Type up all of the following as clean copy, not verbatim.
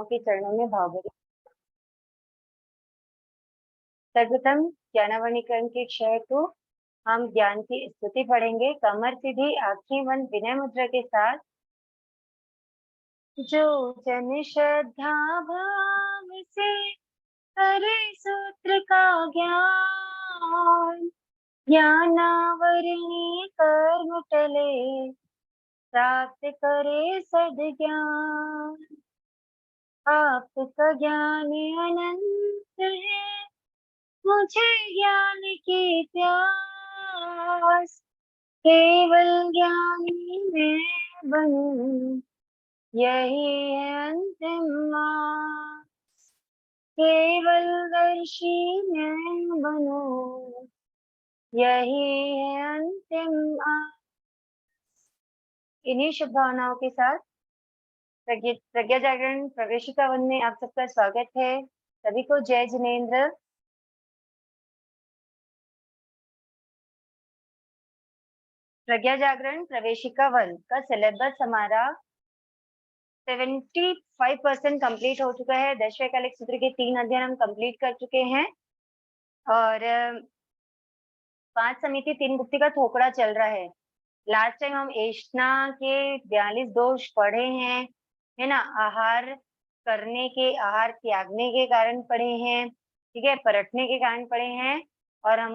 के चरणों में भावभरी। सर्वप्रथम ज्ञानावरणीकरण के क्षय को हम ज्ञान की स्तुति पढ़ेंगे। कमर सीधी, आंखें बंद, विनय मुद्रा के साथ। जो जन श्रद्धा भाव से करे सूत्र का ज्ञान, ज्ञानावरणी कर्म टले, प्राप्त करे सद्ज्ञान। आपका ज्ञान अनंत है, मुझे ज्ञान की प्यास, केवल ज्ञानी मैं बनूं, यही है अंतिम आस। केवल दर्शी मैं बनूं, यही है अंतिम आस। इन्हीं शुभ भावनाओं के साथ प्रज्ञा जागरण प्रवेशिका वन में आप सबका स्वागत है। सभी को जय जिनेन्द्र। प्रज्ञा जागरण प्रवेशिका वन का सिलेबस हमारा 75% कंप्लीट हो चुका है। 10वें कालिक सूत्र के 3 अध्ययन हम कंप्लीट कर चुके हैं और 5 समिति 3 गुप्ती का थोकड़ा चल रहा है। लास्ट टाइम हम एष्णा के 42 दोष पढ़े हैं, है ना। आहार करने के, आहार त्यागने के कारण पढ़े हैं, ठीक है, परटने के कारण पढ़े हैं। और हम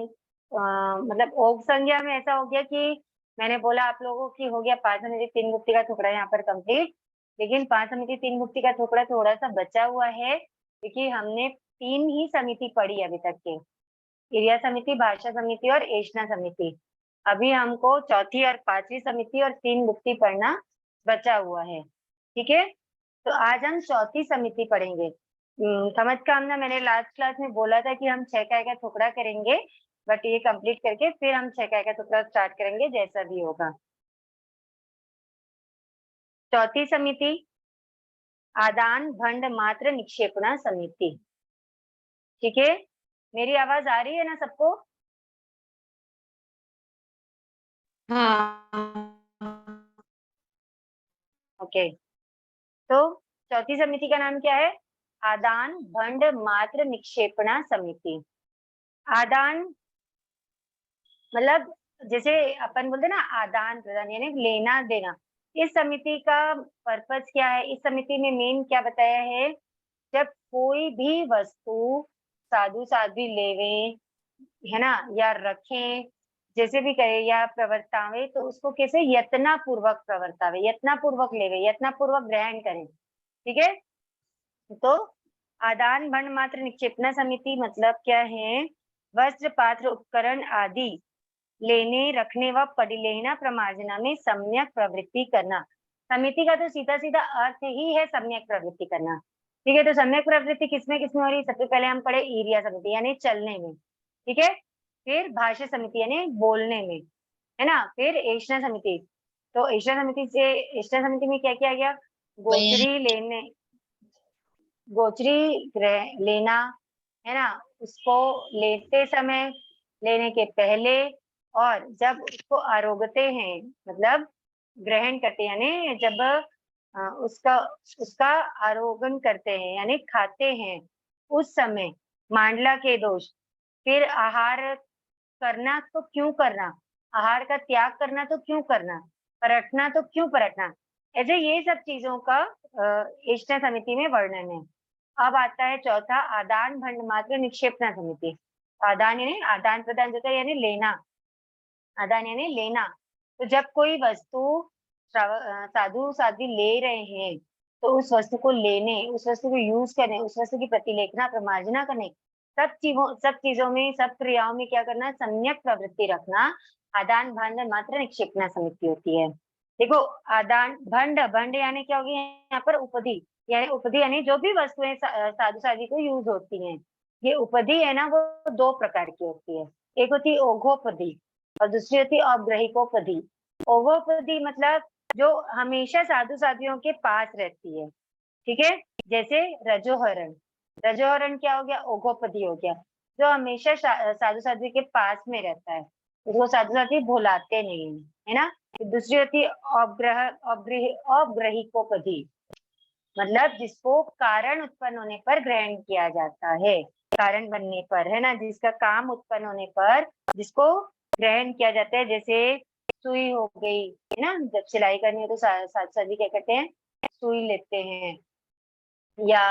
मतलब ओग संज्ञा में ऐसा हो गया कि मैंने बोला आप लोगों की हो गया 5 समिति 3 गुप्ती का थोकड़ा यहाँ पर कंप्लीट, लेकिन 5 समिति 3 गुप्ती का थोकड़ा थोड़ा सा बचा हुआ है क्योंकि हमने 3 ही समिति पढ़ी अभी तक के, क्रिया समिति, भाषा समिति और एष्णा समिति। अभी हमको चौथी और 5वीं समिति और 3 गुप्ती पढ़ना बचा हुआ है, ठीक है। तो आज हम चौथी समिति पढ़ेंगे। समझ कामना, मैंने लास्ट क्लास में बोला था कि हम 6 का टुकड़ा करेंगे, बट ये कंप्लीट करके फिर हम 6 का टुकड़ा स्टार्ट करेंगे, जैसा भी होगा। चौथी समिति आदान भंड मात्र निक्षेपणा समिति, ठीक है। मेरी आवाज आ रही है ना सबको? हाँ। ओके, तो चौथी समिति का नाम क्या है? आदान भंड मात्र निक्षेपणा समिति। आदान मतलब जैसे अपन बोलते ना आदान प्रदान, यानी लेना देना। इस समिति का पर्पस क्या है? इस समिति में मेन क्या बताया है? जब कोई भी वस्तु साधु साध्वी लेवे, है ना, या रखें, जैसे भी करे या प्रवर्तावे, तो उसको कैसे यत्ना पूर्वक प्रवर्तावे, यत्ना पूर्वक लेवे, यत्ना पूर्वक ग्रहण करें, ठीक है। तो आदान भंड मात्र निक्षेपणा समिति मतलब क्या है? वस्त्र, पात्र, उपकरण आदि लेने, रखने व परिलेहना प्रमार्जना में सम्यक प्रवृत्ति करना। समिति का तो सीधा सीधा अर्थ ही है सम्यक प्रवृत्ति करना, ठीक है। तो सम्यक प्रवृत्ति किसमें किसमें हो रही? सबसे पहले हम पढ़े ईर्या समिति यानी चलने में, ठीक है। फिर भाष्य समिति यानी बोलने में, है ना। फिर एष्णा समिति, तो एष्णा समिति से, एष्णा समिति में क्या किया गया? गोचरी लेने, गोचरी लेना, है ना, उसको लेते समय, लेने के पहले, और जब उसको आरोगते हैं मतलब ग्रहण करते हैं, यानी जब उसका उसका आरोगण करते हैं यानी खाते हैं, उस समय मांडला के दोष। फिर आहार करना तो क्यों करना, आहार का त्याग करना तो क्यों करना, परटना तो क्यों परटना, ऐसे ये सब चीजों का एष्णा समिति में वर्णन है। अब आता है चौथा आदान भंड मात्र निक्षेपणा समिति। आदान यानी आदान प्रदान जो है यानी लेना, आदान यानी लेना। तो जब कोई वस्तु साधु साध्वी ले रहे हैं, तो उस वस्तु को लेने, उस वस्तु को यूज करने, उस वस्तु की प्रतिलेखना प्रमार्जना करने, सब चीजों में, सब क्रियाओं में क्या करना? सम्यक प्रवृत्ति रखना। आदान भंड मात्र निक्षेपणा समिति होती है। देखो, आदान भंड, भंड यानी क्या होगी यहाँ पर? उपधि, यानी उपधि यानी जो भी वस्तुएं साधु साध्वी को यूज होती हैं। ये उपधि है ना, वो 2 प्रकार की होती है। एक होती है ओघोपधि और दूसरी होती है औग्रहिकोपधि। ओघोपधि मतलब जो हमेशा साधु साध्वियों के पास रहती है, ठीक है। जैसे रजोहरण, रजोहरण क्या हो गया? ओघोपधि हो गया, जो हमेशा साधु साध्वी के पास में रहता है, उसको साधु साध्वी भुलाते नहीं है, है ना। दूसरी होती है औग्रहिकोपधि, मतलब जिसको कारण उत्पन्न होने पर ग्रहण किया जाता है, कारण बनने पर, है ना, जिसका काम उत्पन्न होने पर जिसको ग्रहण किया जाता है। जैसे सुई हो गई, है ना, जब सिलाई करनी है तो साथ साथी क्या करते हैं, सुई लेते हैं। या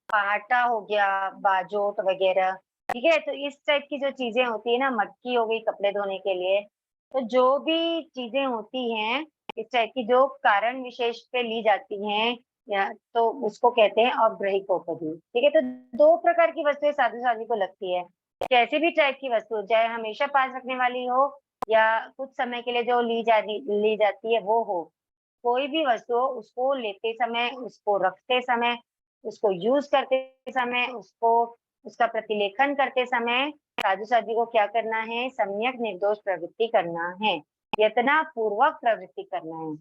पहाटा हो गया, बाजोट वगैरह। ठीक है, तो इस टाइप की जो चीजें होती है ना, मटकी हो गई कपड़े धोने के लिए। तो जो भी चीजें होती हैं इस टाइप की, जो कारण विशेष पे ली जाती हैं, या तो उसको कहते हैं अग्रहिकोपदी। ठीक है, तो दो प्रकार की वस्तुएं साधु साध्वी को लगती है। कैसी भी टाइप की वस्तु, चाहे हमेशा पास रखने वाली हो या कुछ समय के लिए जो ली जाती है वो हो, कोई भी वस्तु हो, उसको लेते समय, उसको रखते समय, उसको यूज करते समय, उसको उसका प्रतिलेखन करते समय साधु साध्वी को क्या करना है, सम्यक निर्दोष प्रवृत्ति करना है, यत्ना पूर्वक प्रवृत्ति करना है।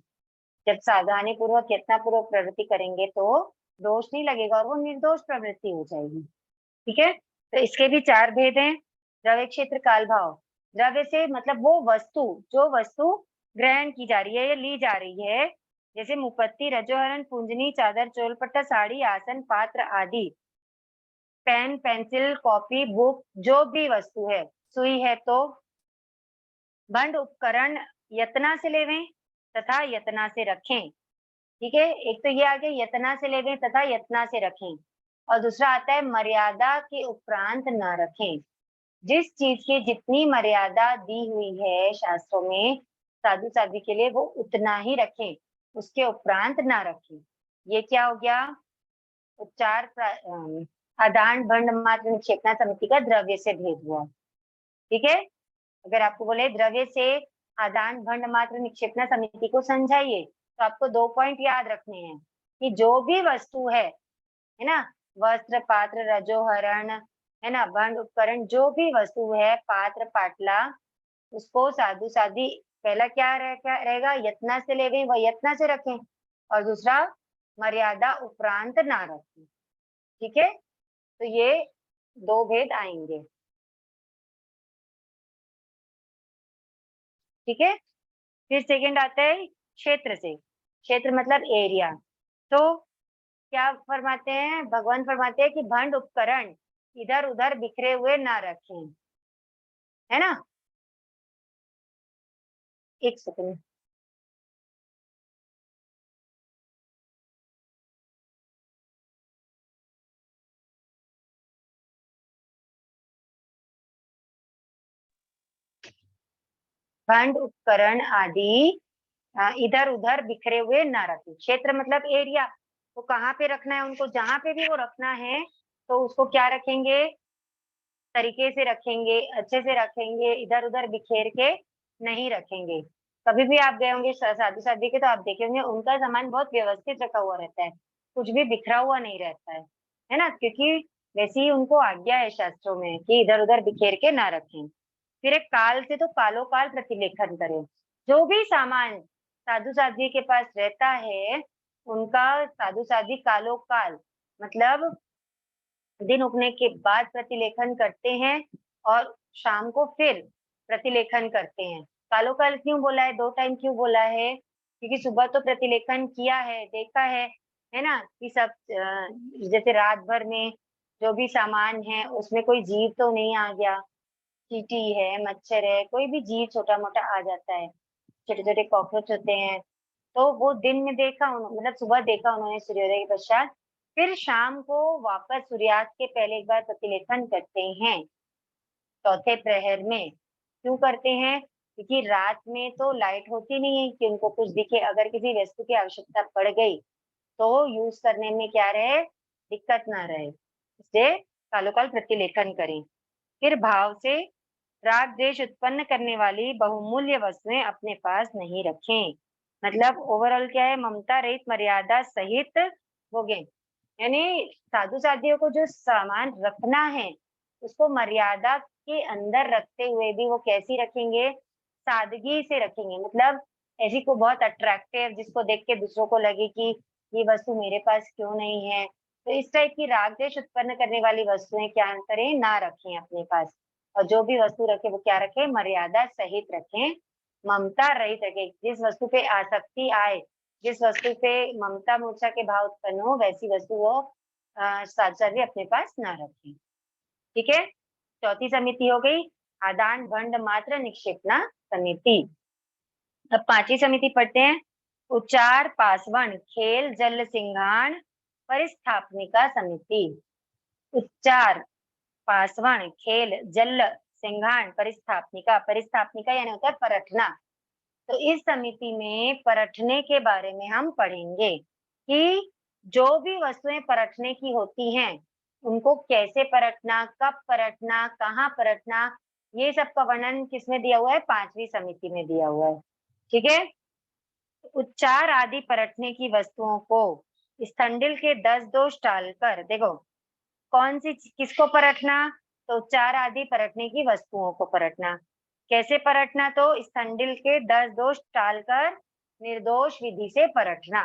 जब सावधानी पूर्वक यत्ना पूर्वक प्रवृत्ति करेंगे तो दोष नहीं लगेगा और वो निर्दोष प्रवृत्ति हो जाएगी। ठीक है, तो इसके भी चार भेद हैं। द्रव्य क्षेत्र काल भाव। द्रव्य से मतलब वो वस्तु, जो वस्तु ग्रहण की जा रही है या ली जा रही है, जैसे मुपत्ति, रजोहरण, कुंजनी, चादर, चोलपट्टा, साड़ी, आसन, पात्र आदि। पेन, पेंसिल, कॉपी, बुक, जो भी वस्तु है, सुई है तो भंड उपकरण यतना से लेवें तथा यतना से रखें। ठीक है, एक तो ये आ गया यतना से लेवें तथा यतना से रखें, और दूसरा आता है मर्यादा के उपरांत न रखें। जिस चीज की जितनी मर्यादा दी हुई है शास्त्रों में साधु साध्वी के लिए, वो उतना ही रखें, उसके उपरांत ना रखें। ये क्या हो गया, उच्चार आदान भंड मात्र निक्षेपणा समिति का द्रव्य से भेद हुआ। ठीक है, अगर आपको बोले द्रव्य से आदान भंड मात्र निक्षेपणा समिति को समझाइए, तो आपको 2 पॉइंट याद रखने हैं कि जो भी वस्तु है ना, वस्त्र, पात्र, रजोहरण, है ना, भंड उपकरण, जो भी वस्तु है, पात्र, पाटला, उसको साधु साध्वी पहला क्या रहेगा, यत्ना से लेवे, वह यत्ना से रखें, और दूसरा मर्यादा उपरांत ना रखें। ठीक है, तो ये दो भेद आएंगे। ठीक है, फिर सेकंड आता है क्षेत्र से। क्षेत्र मतलब एरिया। तो क्या फरमाते हैं, भगवान फरमाते हैं कि भंड उपकरण इधर उधर बिखरे हुए ना रखें, है ना। एक सेकंड, भंड उपकरण आदि इधर उधर बिखरे हुए ना रखें। क्षेत्र मतलब एरिया, तो कहाँ पे रखना है उनको, जहां पे भी वो रखना है तो उसको क्या रखेंगे, तरीके से रखेंगे, अच्छे से रखेंगे, इधर उधर बिखेर के नहीं रखेंगे। कभी भी आप गए होंगे साधु साध्वी के, तो आप देखे होंगे उनका सामान बहुत व्यवस्थित रखा हुआ रहता है, कुछ भी बिखरा हुआ नहीं रहता है ना, क्योंकि वैसे ही उनको आज्ञा है शास्त्रों में कि इधर उधर बिखेर के ना रखें। फिर एक काल से, तो कालो काल प्रतिलेखन करें। जो भी सामान साधु साध्वी के पास रहता है, उनका साधु साध्वी कालो काल मतलब दिन उगने के बाद प्रतिलेखन करते हैं, और शाम को फिर प्रतिलेखन करते हैं। कालो काल क्यों बोला है, दो टाइम क्यों बोला है, क्योंकि सुबह तो प्रतिलेखन किया है, देखा है ना, कि सब जैसे रात भर में जो भी सामान है उसमें कोई जीव तो नहीं आ गया, चींटी है, मच्छर है, कोई भी जीव छोटा मोटा आ जाता है, छोटे छोटे कॉकरोच होते हैं। तो वो दिन में देखा मतलब सुबह देखा उन्होंने सूर्योदय के पश्चात, फिर शाम को वापस सूर्यास्त के पहले एक बार प्रतिलेखन करते हैं, चौथे प्रहर में। क्यों करते हैं, क्योंकि रात में तो लाइट होती नहीं है कि उनको कुछ दिखे, अगर किसी वस्तु की आवश्यकता पड़ गई तो यूज करने में क्या रहे, दिक्कत ना रहे, इसलिए कालो काल प्रतिलेखन करें। फिर भाव से राग द्वेष उत्पन्न करने वाली बहुमूल्य वस्तुएं अपने पास नहीं रखें। मतलब ओवरऑल क्या है, ममता रहित मर्यादा सहित भोगें। यानी साधु साधियों को जो सामान रखना है उसको मर्यादा के अंदर रखते हुए भी वो कैसी रखेंगे, सादगी से रखेंगे। मतलब ऐसी को बहुत अट्रैक्टिव, जिसको देख के दूसरों को लगे कि ये वस्तु मेरे पास क्यों नहीं है। तो इस टाइप की राग द्वेष उत्पन्न करने वाली वस्तुएं क्या करें, ना रखें अपने पास, और जो भी वस्तु रखे वो क्या रखें, मर्यादा सहित रखें, ममता रहित रखें। जिस वस्तु पे आसक्ति आए, जिस वस्तु पे ममता मूर्छा के भाव उत्पन्न हो वैसी वस्तु वो साधु अपने पास ना रखे। ठीक है, चौथी समिति हो गई आदान भंड मात्र निक्षेपणा समिति। अब पांचवी समिति पढ़ते हैं, उच्चार पासवन खेल जल सिंघाण परिस्थापनिका समिति। उच्चार पासवन खेल जल सिंघाण परिस्थापनिका, परिस्थापनिका यानी होता है परखना। तो इस समिति में परखने के बारे में हम पढ़ेंगे कि जो भी वस्तुएं परखने की होती हैं उनको कैसे परखना, कब परखना, कहाँ परखना, ये सब का वर्णन किसमें दिया हुआ है, पांचवी समिति में दिया हुआ है। ठीक है, उच्चार आदि परखने की वस्तुओं को स्थंडिल के 10 दोष टालकर, देखो कौन सी किसको परखना, तो उच्चार आदि परखने की वस्तुओं को परखना। कैसे परखना, तो स्थंडिल के 10 दोष टालकर निर्दोष विधि से परखना,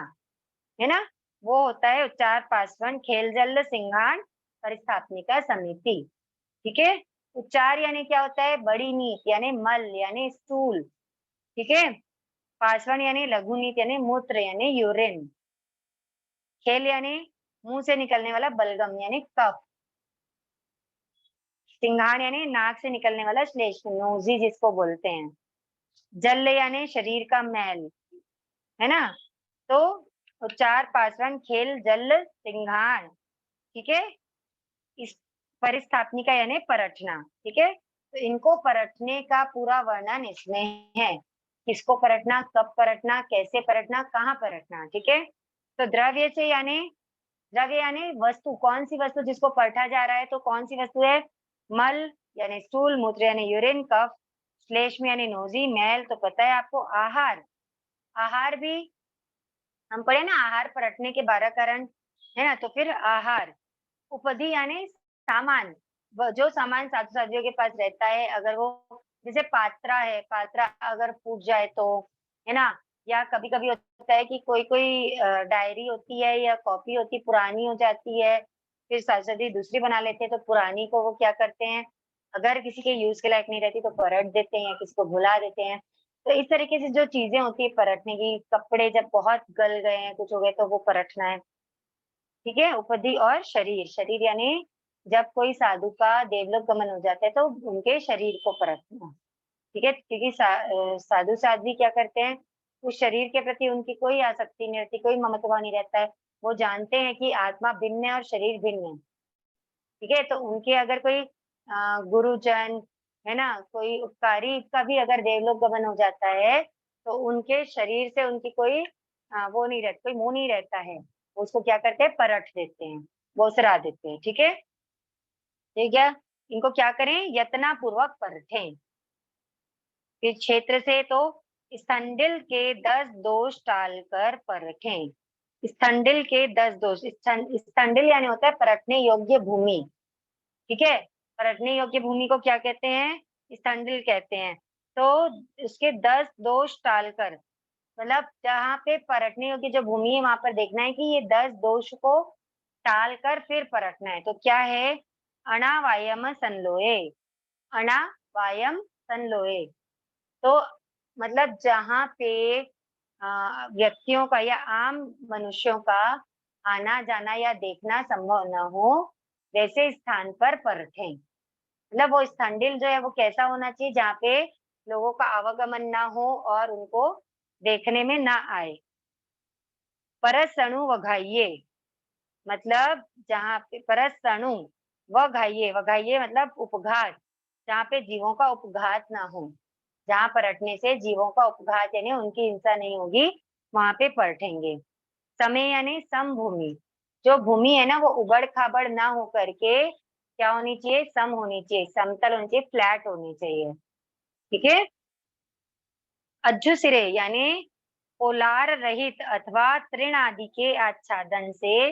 है ना। वो होता है उच्चार पासवन खेल जल सिंघाण परिस्थापनिका समिति। ठीक है, उच्चार यानी क्या होता है, बड़ी नीत यानी मल यानी स्टूल। ठीक है, पासवन यानी लघु नीत यानी मूत्र यानी यूरिन। खेल यानी मुंह से निकलने वाला बलगम यानी कफ। सिंघाण यानी नाक से निकलने वाला श्लेष्म नोजी जिसको बोलते हैं। जल यानी शरीर का मैल, है ना। तो उच्चार पासवन खेल जल सिंघाण, ठीक है, इस परिस्थापनिका यानी परखना। ठीक है, तो इनको परखने का पूरा वर्णन इसमें है, किसको परखना, कब परखना, कैसे परखना, कहाँ परखना। ठीक है, तो द्रव्य से यानी द्रव्य यानी वस्तु, कौन सी वस्तु जिसको परखा जा रहा है, तो कौन सी वस्तु है, मल यानी स्टूल, मूत्र यानी यूरिन, कफ श्लेष्म यानी नोजी मैल, तो पता है आपको। आहार, आहार भी हम पढ़े ना, आहार परखने के 12 कारण, है ना। तो फिर आहार, उपधि यानी सामान, जो सामान साधु साधियों के पास रहता है, अगर वो जैसे पात्रा है, पात्रा अगर फूट जाए तो, है ना, या कभी कभी होता है कि कोई कोई डायरी होती है या कॉपी होती पुरानी हो जाती है, फिर साधु साधी दूसरी बना लेते हैं, तो पुरानी को वो क्या करते हैं, अगर किसी के यूज के लायक नहीं रहती तो पलट देते हैं, किसी को भुला देते हैं। तो इस तरीके से जो चीजें होती है परखने की, कपड़े जब बहुत गल गए हैं, कुछ हो गए, तो वो परखना है। ठीक है, उपधि और शरीर, शरीर यानी जब कोई साधु का देवलोक गमन हो जाता है तो उनके शरीर को परखना। ठीक है, क्योंकि साधु साध्वी क्या करते हैं, उस शरीर के प्रति उनकी कोई आसक्ति नहीं रहती, कोई ममत्व नहीं रहता है। वो जानते हैं कि आत्मा भिन्न है और शरीर भिन्न है। ठीक है, तो उनके अगर कोई गुरुजन, है ना, कोई उपकारी का भी अगर देवलोक गमन हो जाता है तो उनके शरीर से उनकी कोई वो नहीं रहता, कोई मोह नहीं रहता है। उसको क्या करते हैं, परख देते हैं, बोसरा देते हैं। ठीक है, ठीक है, इनको क्या करें, यत्ना पूर्वक परखें। फिर क्षेत्र से तो स्थंडिल के 10 दोष टालकर परखें। स्थंडिल के 10 दोष, स्थंडिल यानी होता है परखने योग्य भूमि। ठीक है, परखने योग्य भूमि को क्या कहते हैं, स्थंडिल कहते हैं। तो उसके 10 दोष टालकर, मतलब जहाँ पे परखने योग्य जो भूमि है वहां पर देखना है कि ये 10 दोष को टालकर फिर परखना है। तो क्या है, अणावायम संलोए, अणावायम संलोए, तो मतलब जहाँ पे व्यक्तियों का या आम मनुष्यों का आना जाना या देखना संभव न हो वैसे स्थान पर परखें। मतलब वो स्थंडिल जो है वो कैसा होना चाहिए, जहाँ पे लोगों का आवागमन ना हो और उनको देखने में ना आए। परसणु वघाइये, मतलब जहाँ पे परसणु वघाइये, वघाइये मतलब उपघात, जहाँ पे जीवों का उपघात ना हो, जहाँ परखने से जीवों का उपघात यानी उनकी हिंसा नहीं होगी, वहां पे परखेंगे। समय यानी समभूमि, जो भूमि है ना वो उबड़ खाबड़ ना हो करके क्या होनी चाहिए, सम होनी चाहिए, समतल होनी चाहिए, फ्लैट होनी चाहिए। ठीक है, अज्जु सिरे यानी पोलार रहित अथवा तृण आदि के आच्छादन से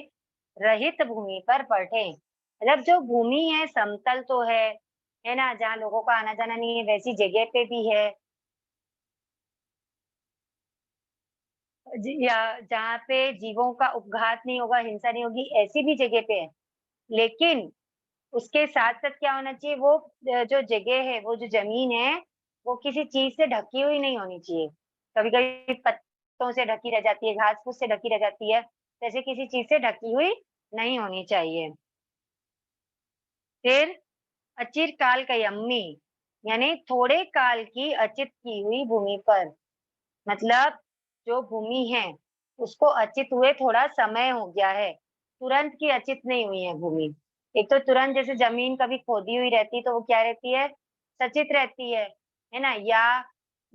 रहित भूमि पर पढ़े। मतलब जो भूमि है समतल तो है ना, जहाँ लोगों का आना जाना नहीं है, वैसी जगह पे भी है, या जहाँ पे जीवों का उपघात नहीं होगा, हिंसा नहीं होगी, ऐसी भी जगह पे है। लेकिन उसके साथ साथ क्या होना चाहिए, वो जो जगह है, वो जो जमीन है, वो किसी चीज से ढकी हुई नहीं होनी चाहिए। कभी कभी पत्तों से ढकी रह जाती है, घास फूस से ढकी रह जाती है, जैसे किसी चीज से ढकी हुई नहीं होनी चाहिए। फिर अचिर काल कयम्मी, यानी थोड़े काल की अचित की हुई भूमि पर, मतलब जो भूमि है उसको अचित हुए थोड़ा समय हो गया है, तुरंत की अचित नहीं हुई है भूमि। एक तो तुरंत जैसे जमीन कभी खोदी हुई रहती तो वो क्या रहती है, सचित रहती है ना, या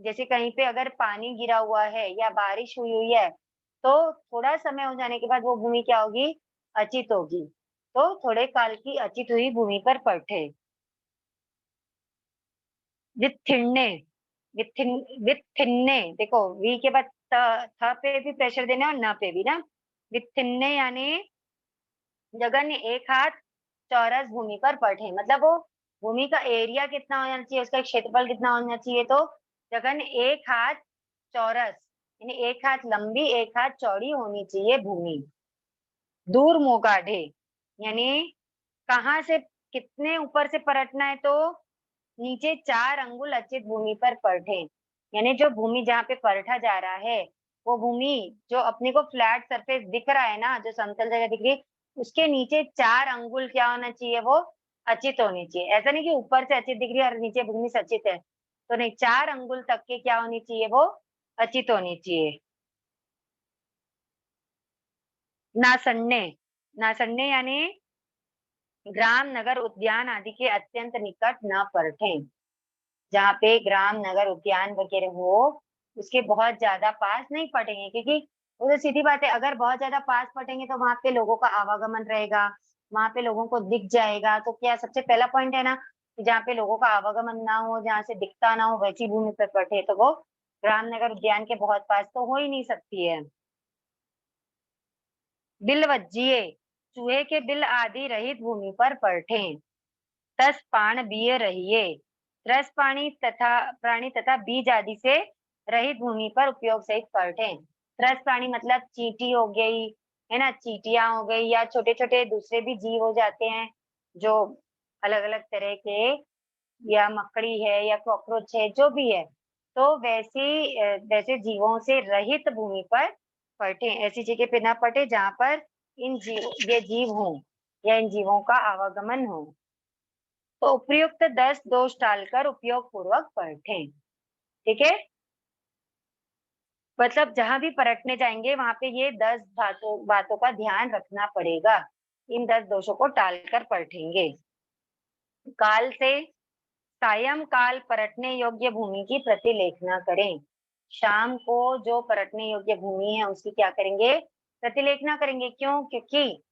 जैसे कहीं पे अगर पानी गिरा हुआ है या बारिश हुई हुई है तो थोड़ा समय हो जाने के बाद वो भूमि क्या होगी, अचित होगी। तो थोड़े काल की अचित हुई भूमि पर पठे। वित्थिन्ने, वित्थिन्ने देखो, वी के बाद थ पे भी प्रेशर देना और न पे भी ना। वित्थिन्ने यानी जगन्य एक हाथ चौरस भूमि पर पठे, मतलब वो भूमि का एरिया कितना होना चाहिए, उसका क्षेत्रफल कितना होना चाहिए, तो जगन्य एक हाथ चौरस, यानी एक हाथ लंबी एक हाथ चौड़ी होनी चाहिए भूमि। दूर मोगाढ़े, यानी कहाँ से कितने ऊपर से पलटना है, तो नीचे 4 अंगुल अचित भूमि पर पलटे, यानी जो भूमि जहाँ पे पलटा जा रहा है वो भूमि जो अपने को फ्लैट सरफेस दिख रहा है ना, जो समतल जगह दिख रही है, उसके नीचे 4 अंगुल क्या होना चाहिए, वो अचित होनी चाहिए। ऐसा नहीं कि ऊपर से अचित दिख रही है और नीचे भूमि सचित है, तो नहीं, 4 अंगुल तक के क्या होनी चाहिए, वो अचित होनी चाहिए। नासन्ने, नासन्ने यानी ग्राम नगर उद्यान आदि के अत्यंत निकट न पलटे, जहाँ पे ग्राम नगर उद्यान वगैरह हो उसके बहुत ज्यादा पास नहीं पटेंगे, क्योंकि वो तो सीधी बात है, अगर बहुत ज्यादा पास पटेंगे तो वहां पे लोगों का आवागमन रहेगा, वहां पे लोगों को दिख जाएगा, तो क्या सबसे पहला पॉइंट है ना कि जहाँ पे लोगों का आवागमन ना हो, जहाँ से दिखता ना हो, वैसी भूमि पर पटे, तो वो ग्राम नगर उद्यान के बहुत पास तो हो ही नहीं सकती है। बिल वज्जिए, चूहे के बिल आदि रहित भूमि पर पलटे। तस पान बिय रहिए, रस पानी तथा प्राणी तथा बीज आदि से रहित भूमि पर उपयोग सहित पलटे। रस प्राणी मतलब चींटी हो गई, है ना, चींटियां हो गई, या छोटे छोटे दूसरे भी जीव हो जाते हैं जो अलग अलग तरह के, या मकड़ी है या कॉकरोच है, जो भी है, तो वैसे जीवों से रहित भूमि पर पलटे, ऐसी जगह पे ना पलटे जहां पर ये जीव हों या इन जीवों का आवागमन हो। तो उपयुक्त 10 दोष डालकर उपयोग पूर्वक पलटें। ठीक है, मतलब जहां भी पलटने जाएंगे वहां पे ये 10 बातों का ध्यान रखना पड़ेगा। इन 10 दोषों को टालकर पलटेंगे। काल से सायं काल पलटने योग्य भूमि की प्रतिलेखना करें। शाम को जो पलटने योग्य भूमि है उसकी क्या करेंगे, प्रतिलेखना करेंगे। क्यों, क्योंकि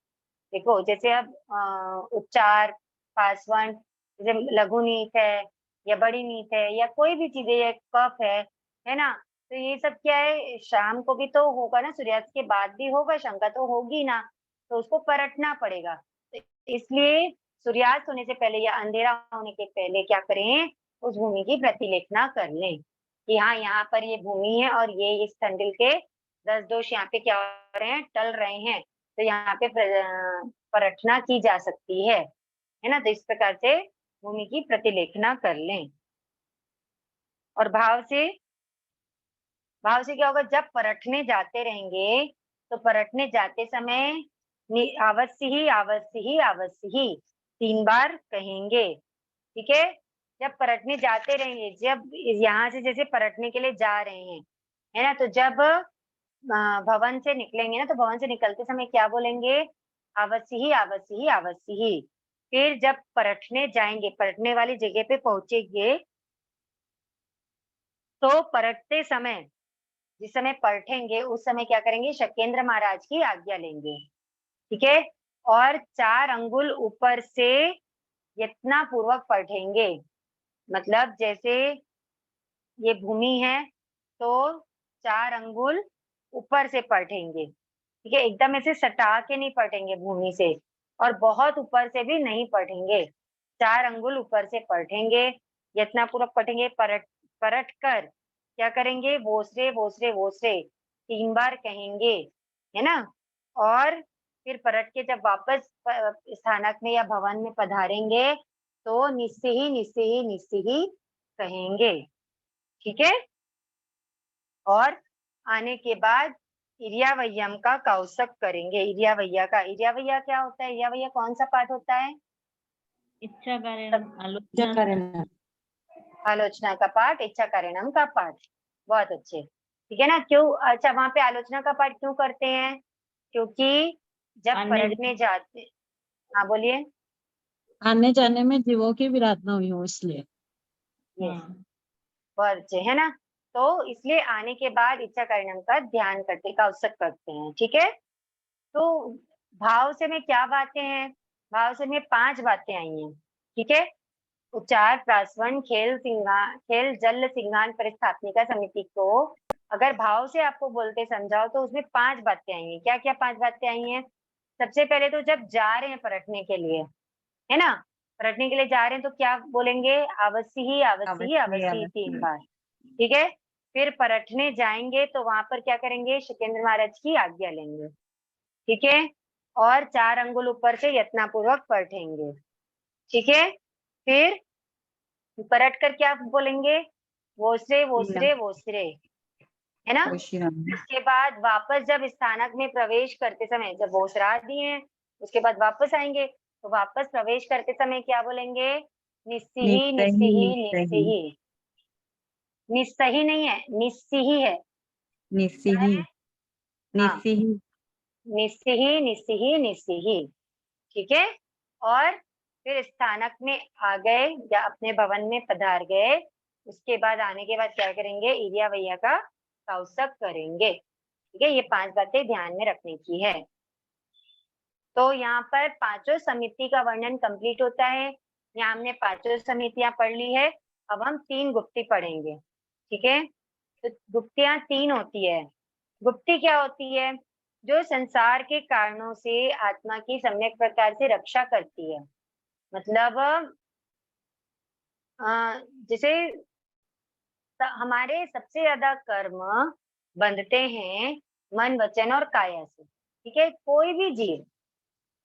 देखो जैसे अब उच्चार, पासवन, जैसे लघु नीत है या बड़ी नीत है या कोई भी चीज है या कफ है ना, तो ये सब क्या है, शाम को भी तो होगा ना, सूर्यास्त के बाद भी होगा, शंका तो होगी ना, तो उसको परखना पड़ेगा। तो इसलिए सूर्यास्त होने से पहले या अंधेरा होने के पहले क्या करें, उस भूमि की प्रतिलेखना कर लें कि हाँ यहाँ पर ये भूमि है और ये इस खंडिल के 10 दोष यहाँ पे क्या हो रहे हैं, टल रहे हैं, तो यहाँ पे परखना की जा सकती है ना, तो इस प्रकार से भूमि की प्रतिलेखना कर लें। और भाव से क्या होगा, जब परखने जाते रहेंगे तो परखने जाते समय अवश्य ही अवश्य ही 3 बार कहेंगे। ठीक है, जब परखने जाते रहेंगे, जब यहाँ से जैसे परखने के लिए जा रहे हैं, है ना, तो जब भवन से निकलेंगे ना, तो भवन से निकलते समय क्या बोलेंगे, अवश्य ही अवश्य ही अवश्य ही। फिर जब परखने जाएंगे, परखने वाली जगह पे पहुंचेंगे, तो परखते समय, जिस समय परखेंगे उस समय क्या करेंगे, शकेंद्र महाराज की आज्ञा लेंगे। ठीक है, और 4 अंगुल ऊपर से यत्ना पूर्वक पढ़ेंगे, मतलब जैसे ये भूमि है तो 4 अंगुल ऊपर से पढ़ेंगे। ठीक है, एकदम ऐसे सटा के नहीं पढ़ेंगे भूमि से, और बहुत ऊपर से भी नहीं पढ़ेंगे, 4 अंगुल ऊपर से पढ़ेंगे, यत्ना पूर्वक पढ़ेंगे। परट कर क्या करेंगे, वोसरे वोसरे वोसरे 3 बार कहेंगे, है ना, और फिर परट के जब वापस स्थानक में या भवन में पधारेंगे तो निस्से ही निस्से ही निस्से ही कहेंगे। ठीक है, और आने के बाद इरियावय्यम का कौशक करेंगे। इरियावय्या का, इरियावय्या क्या होता है? इरियावय्या कौन सा पाठ होता है? इच्छा कारणम, इच्छा आलोचना कारणम। आलोचना का पाठ, इच्छा कारणम का पाठ। बहुत अच्छे, ठीक है ना। क्यों? अच्छा, वहां पे आलोचना का पाठ क्यों करते हैं? क्योंकि जब आने परखने जाते, हाँ बोलिए। आने जाने में जीवों की विराधना हुई हो इसलिए। यस, हाँ, बहुत अच्छे है ना। तो इसलिए आने के बाद इच्छा कारणम का ध्यान करते का अवसर करते हैं, ठीक है। तो भाव से में क्या बातें हैं? भाव से में 5 बातें आई हैं, ठीक है। उच्चार, प्रासवन, खेल, सिंगान, खेल, जल, सिंगान, परिस्थापनिका समिति को अगर भाव से आपको बोलते समझाओ तो उसमें 5 बातें आई हैं। क्या क्या 5 बातें आई हैं? सबसे पहले तो जब जा रहे हैं परखने के लिए, है ना, परखने के लिए जा रहे हैं तो क्या बोलेंगे? अवश्य ही, अवश्य ही, अवश्य ही 3 बार, ठीक है। फिर परखने जाएंगे तो वहां पर क्या करेंगे? शुकेंद्र महाराज की आज्ञा लेंगे, ठीक है। और 4 अंगुल ऊपर से यत्नापूर्वक पढ़ेंगे, ठीक है। फिर परट कर क्या बोलेंगे? वोसरे वोसरे वोसरे, है ना। इसके बाद वापस जब स्थानक में प्रवेश करते समय, जब वोसरा दिए उसके बाद वापस आएंगे तो वापस प्रवेश करते समय क्या बोलेंगे? निस्सिही, निस्सिही, निस्सिही। निस्सही नहीं है, निस्सिही है। क्या निस्सिही, है? हाँ, निस्सिही। निस्सिही, निस्सिही, निस्सिही, ठीक है। और फिर स्थानक में आ गए या अपने भवन में पधार गए, उसके बाद आने के बाद क्या करेंगे? इरिया वैया का कौशक करेंगे, ठीक है। ये 5 बातें ध्यान में रखने की है। तो यहाँ पर पांचों समिति का वर्णन कंप्लीट होता है। यहाँ हमने पांचों समितियां पढ़ ली है। अब हम 3 गुप्ती पढ़ेंगे, ठीक है। तो गुप्तियां 3 होती है। गुप्ती क्या होती है? जो संसार के कारणों से आत्मा की सम्यक प्रकार से रक्षा करती है। मतलब जैसे हमारे सबसे ज्यादा कर्म बंधते हैं मन, वचन और काया से, ठीक है। कोई भी जीव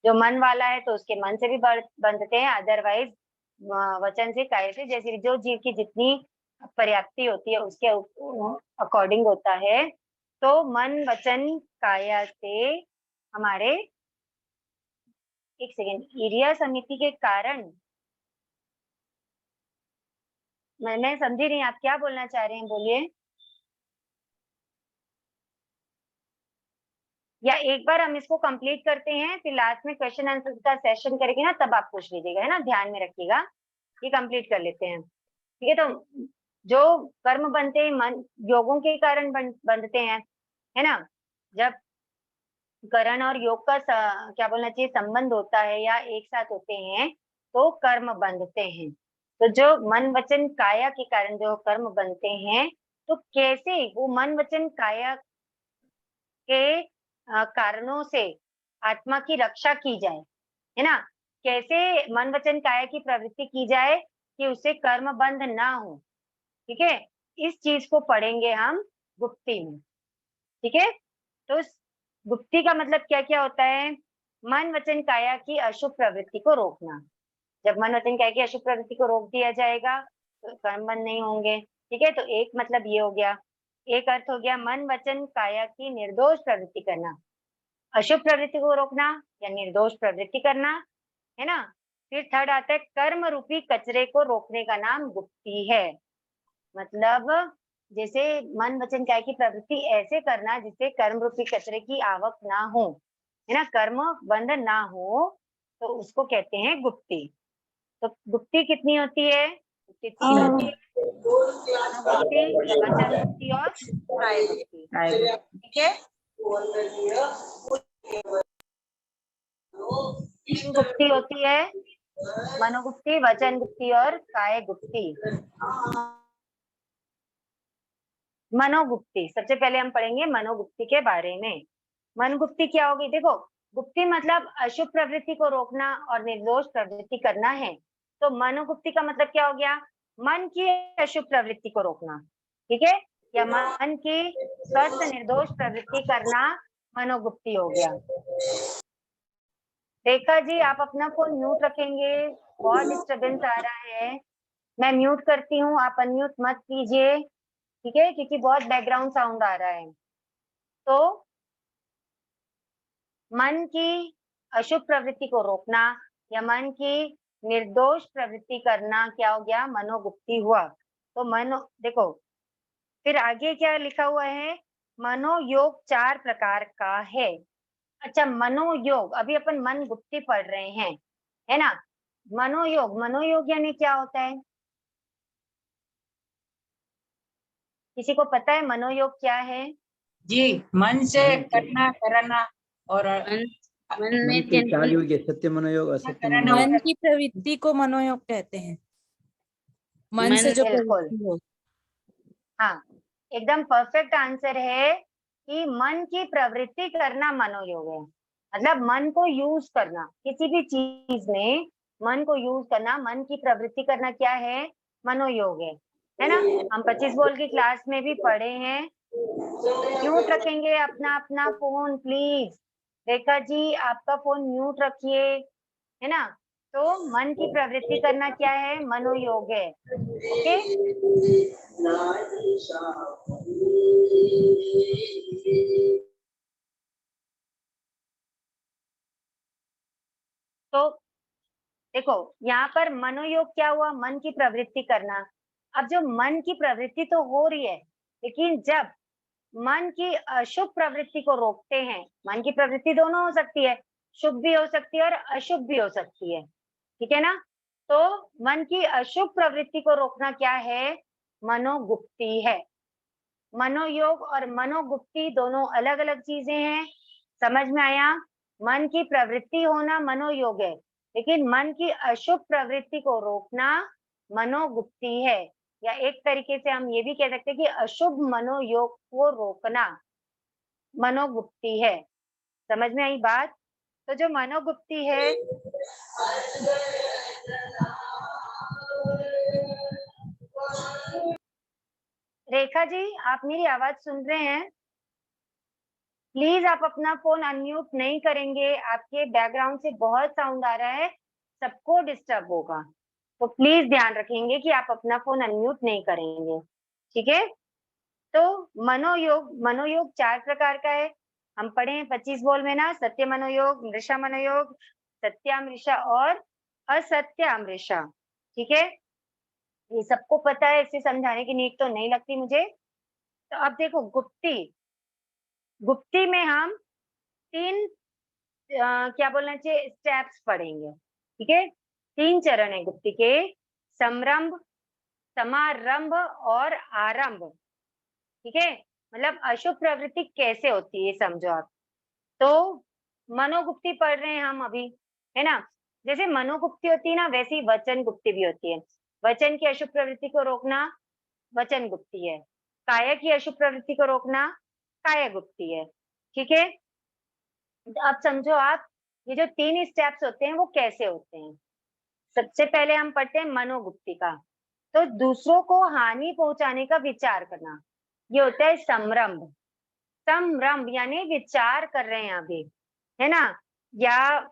जो मन वाला है तो उसके मन से भी बंधते हैं, अदरवाइज वचन से, काया से। जैसे जो जीव की जितनी पर्याप्ति होती है उसके अकॉर्डिंग होता है। तो मन, वचन, काया से हमारे, एक सेकेंड, इरिया समिति के कारण मैं समझी नहीं, आप क्या बोलना चाह रहे हैं? बोलिए। या एक बार हम इसको कंप्लीट करते हैं, फिर लास्ट में क्वेश्चन आंसर का सेशन करेंगे ना, तब आप पूछ लीजिएगा, है ना। ध्यान में रखिएगा, ये कंप्लीट कर लेते हैं, ठीक है। तो जो कर्म बनते हैं मन योगों के कारण बंधते हैं, है ना। जब करण और योग का क्या बोलना चाहिए, संबंध होता है या एक साथ होते हैं तो कर्म बंधते हैं। तो जो मन, वचन, काया के कारण जो कर्म बनते हैं, तो कैसे वो मन, वचन, काया के कारणों से आत्मा की रक्षा की जाए, है ना। कैसे मन, वचन, काया की प्रवृत्ति की जाए कि उससे कर्म बंध ना हो, ठीक है। इस चीज को पढ़ेंगे हम गुप्ती में, ठीक है। तो गुप्ती का मतलब क्या क्या होता है? मन, वचन, काया की अशुभ प्रवृत्ति को रोकना। जब मन, वचन, काया की अशुभ प्रवृत्ति को रोक दिया जाएगा तो कर्म बंद नहीं होंगे, ठीक है। तो एक मतलब ये हो गया, एक अर्थ हो गया मन, वचन, काया की निर्दोष प्रवृत्ति करना, अशुभ प्रवृत्ति को रोकना या निर्दोष प्रवृत्ति करना, है ना। फिर थर्ड आता है कर्म रूपी कचरे को रोकने का नाम गुप्ती है। मतलब जैसे मन, वचन, काया की प्रवृत्ति ऐसे करना जिससे कर्म रूपी कचरे की आवक ना हो, है ना, कर्म बंद ना हो, तो उसको कहते हैं गुप्ती। तो गुप्ती कितनी होती है? गुप्ती 3 होती है, मनोगुप्ती, वचन गुप्ती और काय गुप्ती, ठीक है। 3 गुप्ती होती है, मनोगुप्ती, वचन गुप्ती और काय गुप्ती। मनोगुप्ती सबसे पहले हम पढ़ेंगे मनोगुप्ती के बारे में। मनोगुप्ती क्या होगी? देखो, गुप्ती मतलब अशुभ प्रवृत्ति को रोकना और निर्दोष प्रवृत्ति करना है। तो मनोगुप्ती का मतलब क्या हो गया? मन की अशुभ प्रवृत्ति को रोकना, ठीक है, या मन की स्वस्थ निर्दोष प्रवृत्ति करना मनोगुप्ती हो गया। रेखा जी, आप अपना फोन म्यूट रखेंगे, बहुत डिस्टरबेंस आ रहा है। मैं म्यूट करती हूँ, आप अनम्यूट मत कीजिए, ठीक है, क्योंकि बहुत बैकग्राउंड साउंड आ रहा है। तो मन की अशुभ प्रवृत्ति को रोकना या मन की निर्दोष प्रवृत्ति करना क्या हो गया, मनोगुप्ती हुआ। तो मनो देखो फिर आगे क्या लिखा हुआ है, मनोयोग 4 प्रकार का है। अच्छा, मनोयोग, अभी अपन मन गुप्ती पढ़ रहे हैं, है ना। मनोयोग, मनोयोग यानी क्या होता है, किसी को पता है मनोयोग क्या है? जी, मन से करना कराना और मन मन में के 4 योग है, सत्य मनोयोग, असत्य करना मनोयोग। मन की प्रवृत्ति को मनोयोग कहते हैं। मन मन से जो बिल्कुल, प्रवृत्ति हो। हाँ, एकदम परफेक्ट आंसर है कि मन की प्रवृत्ति करना मनोयोग है। मतलब मन को यूज करना, किसी भी चीज में मन को यूज करना, मन की प्रवृत्ति करना क्या है, मनोयोग है ना। हम 25 बोल की क्लास में भी पढ़े हैं। म्यूट रखेंगे अपना अपना फोन प्लीज, रेखा जी आपका फोन म्यूट रखिए, है ना। तो मन की प्रवृत्ति करना क्या है, मनोयोग है। ओके, तो देखो यहाँ पर मनोयोग क्या हुआ, मन की प्रवृत्ति करना। अब जो मन की प्रवृत्ति तो हो रही है, लेकिन जब मन की अशुभ प्रवृत्ति को रोकते हैं, मन की प्रवृत्ति दोनों हो सकती है, शुभ भी हो सकती है और अशुभ भी हो सकती है, ठीक है ना। तो मन की अशुभ प्रवृत्ति को रोकना क्या है, मनोगुप्ती है। मनोयोग और मनोगुप्ती दोनों अलग अलग चीजें हैं, समझ में आया। मन की प्रवृत्ति होना मनोयोग है, लेकिन मन की अशुभ प्रवृत्ति को रोकना मनोगुप्ती है। या एक तरीके से हम ये भी कह सकते हैं कि अशुभ मनोयोग को रोकना मनोगुप्ती है। समझ में आई बात। तो जो मनोगुप्ती है, रेखा जी आप मेरी आवाज सुन रहे हैं? प्लीज आप अपना फोन अनम्यूट नहीं करेंगे, आपके बैकग्राउंड से बहुत साउंड आ रहा है, सबको डिस्टर्ब होगा। तो प्लीज ध्यान रखेंगे कि आप अपना फोन अनम्यूट नहीं करेंगे, ठीक है। तो मनोयोग, मनोयोग 4 प्रकार का है। हम पढ़े हैं 25 बोल में ना, सत्य मनोयोग, मृषा मनोयोग, सत्यामृषा और असत्यामृषा, ठीक है। ये सबको पता है, इसे समझाने की नीड तो नहीं लगती मुझे। तो अब देखो गुप्ती, गुप्ती में हम 3 क्या बोलना चाहिए, स्टेप्स पढ़ेंगे, ठीक है। 3 चरण है गुप्ती के, समरंभ, समारंभ और आरंभ, ठीक है। मतलब अशुभ प्रवृत्ति कैसे होती है समझो आप। तो मनोगुप्ती पढ़ रहे हैं हम अभी, है ना। जैसे मनोगुप्ती होती है ना, वैसी वचन गुप्ती भी होती है। वचन की अशुभ प्रवृत्ति को रोकना वचन गुप्ती है, काया की अशुभ प्रवृत्ति को रोकना काया गुप्ती है, ठीक है। तो अब समझो आप, ये जो 3 स्टेप्स होते हैं वो कैसे होते हैं। सबसे पहले हम पढ़ते हैं मनोगुप्ती का। तो दूसरों को हानि पहुंचाने का विचार करना, ये होता है समरंभ। समरंभ यानी विचार कर रहे हैं अभी, है ना। या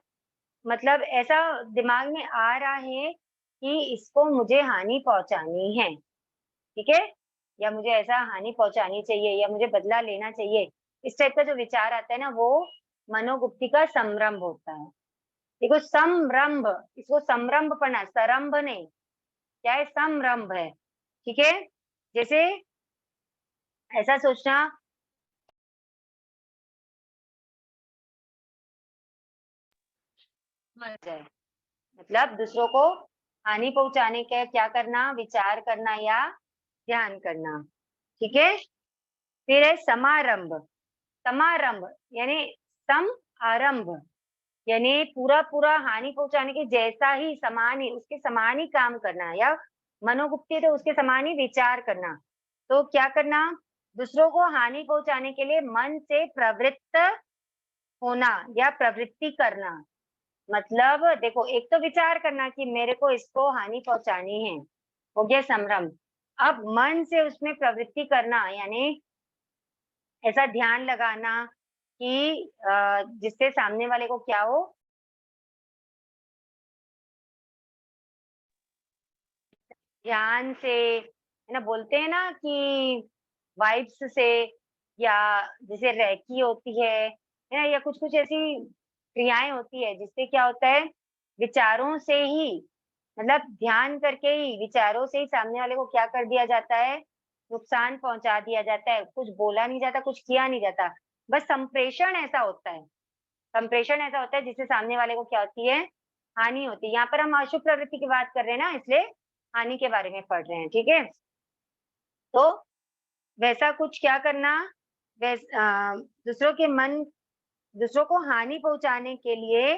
मतलब ऐसा दिमाग में आ रहा है कि इसको मुझे हानि पहुंचानी है, ठीक है, या मुझे ऐसा हानि पहुंचानी चाहिए या मुझे बदला लेना चाहिए, इस टाइप का जो विचार आता है ना, वो मनोगुप्ती का समरंभ होता है। देखो समरंभ, इसको समरंभ पढ़ना, सरंभ नहीं, क्या है, समरंभ है, ठीक है। जैसे ऐसा सोचना, मर जाए, मतलब दूसरों को हानि पहुंचाने का क्या करना, विचार करना या ध्यान करना, ठीक है। फिर है समारंभ, समारंभ यानी सम आरंभ, यानी पूरा पूरा हानि पहुंचाने के जैसा ही, समान ही, उसके समान ही काम करना, या मनोगुप्ती तो उसके समान ही विचार करना। तो क्या करना, दूसरों को हानि पहुंचाने के लिए मन से प्रवृत्त होना या प्रवृत्ति करना। मतलब देखो, एक तो विचार करना कि मेरे को इसको हानि पहुंचानी है, हो गया समरंभ। अब मन से उसमें प्रवृत्ति करना, यानी ऐसा ध्यान लगाना कि जिससे सामने वाले को क्या हो, ध्यान से, है ना, बोलते हैं ना कि वाइब्स से, या जैसे रेकी होती है ना, या कुछ कुछ ऐसी क्रियाएं होती है जिससे क्या होता है, विचारों से ही, मतलब ध्यान करके ही विचारों से ही सामने वाले को क्या कर दिया जाता है, नुकसान पहुंचा दिया जाता है। कुछ बोला नहीं जाता, कुछ किया नहीं जाता, बस संप्रेषण ऐसा होता है, संप्रेषण ऐसा होता है जिससे सामने वाले को क्या होती है, हानि होती है। यहाँ पर हम अशुभ प्रवृत्ति की बात कर रहे हैं ना, इसलिए हानि के बारे में पढ़ रहे हैं, ठीक है। तो वैसा कुछ क्या करना, दूसरों को हानि पहुंचाने के लिए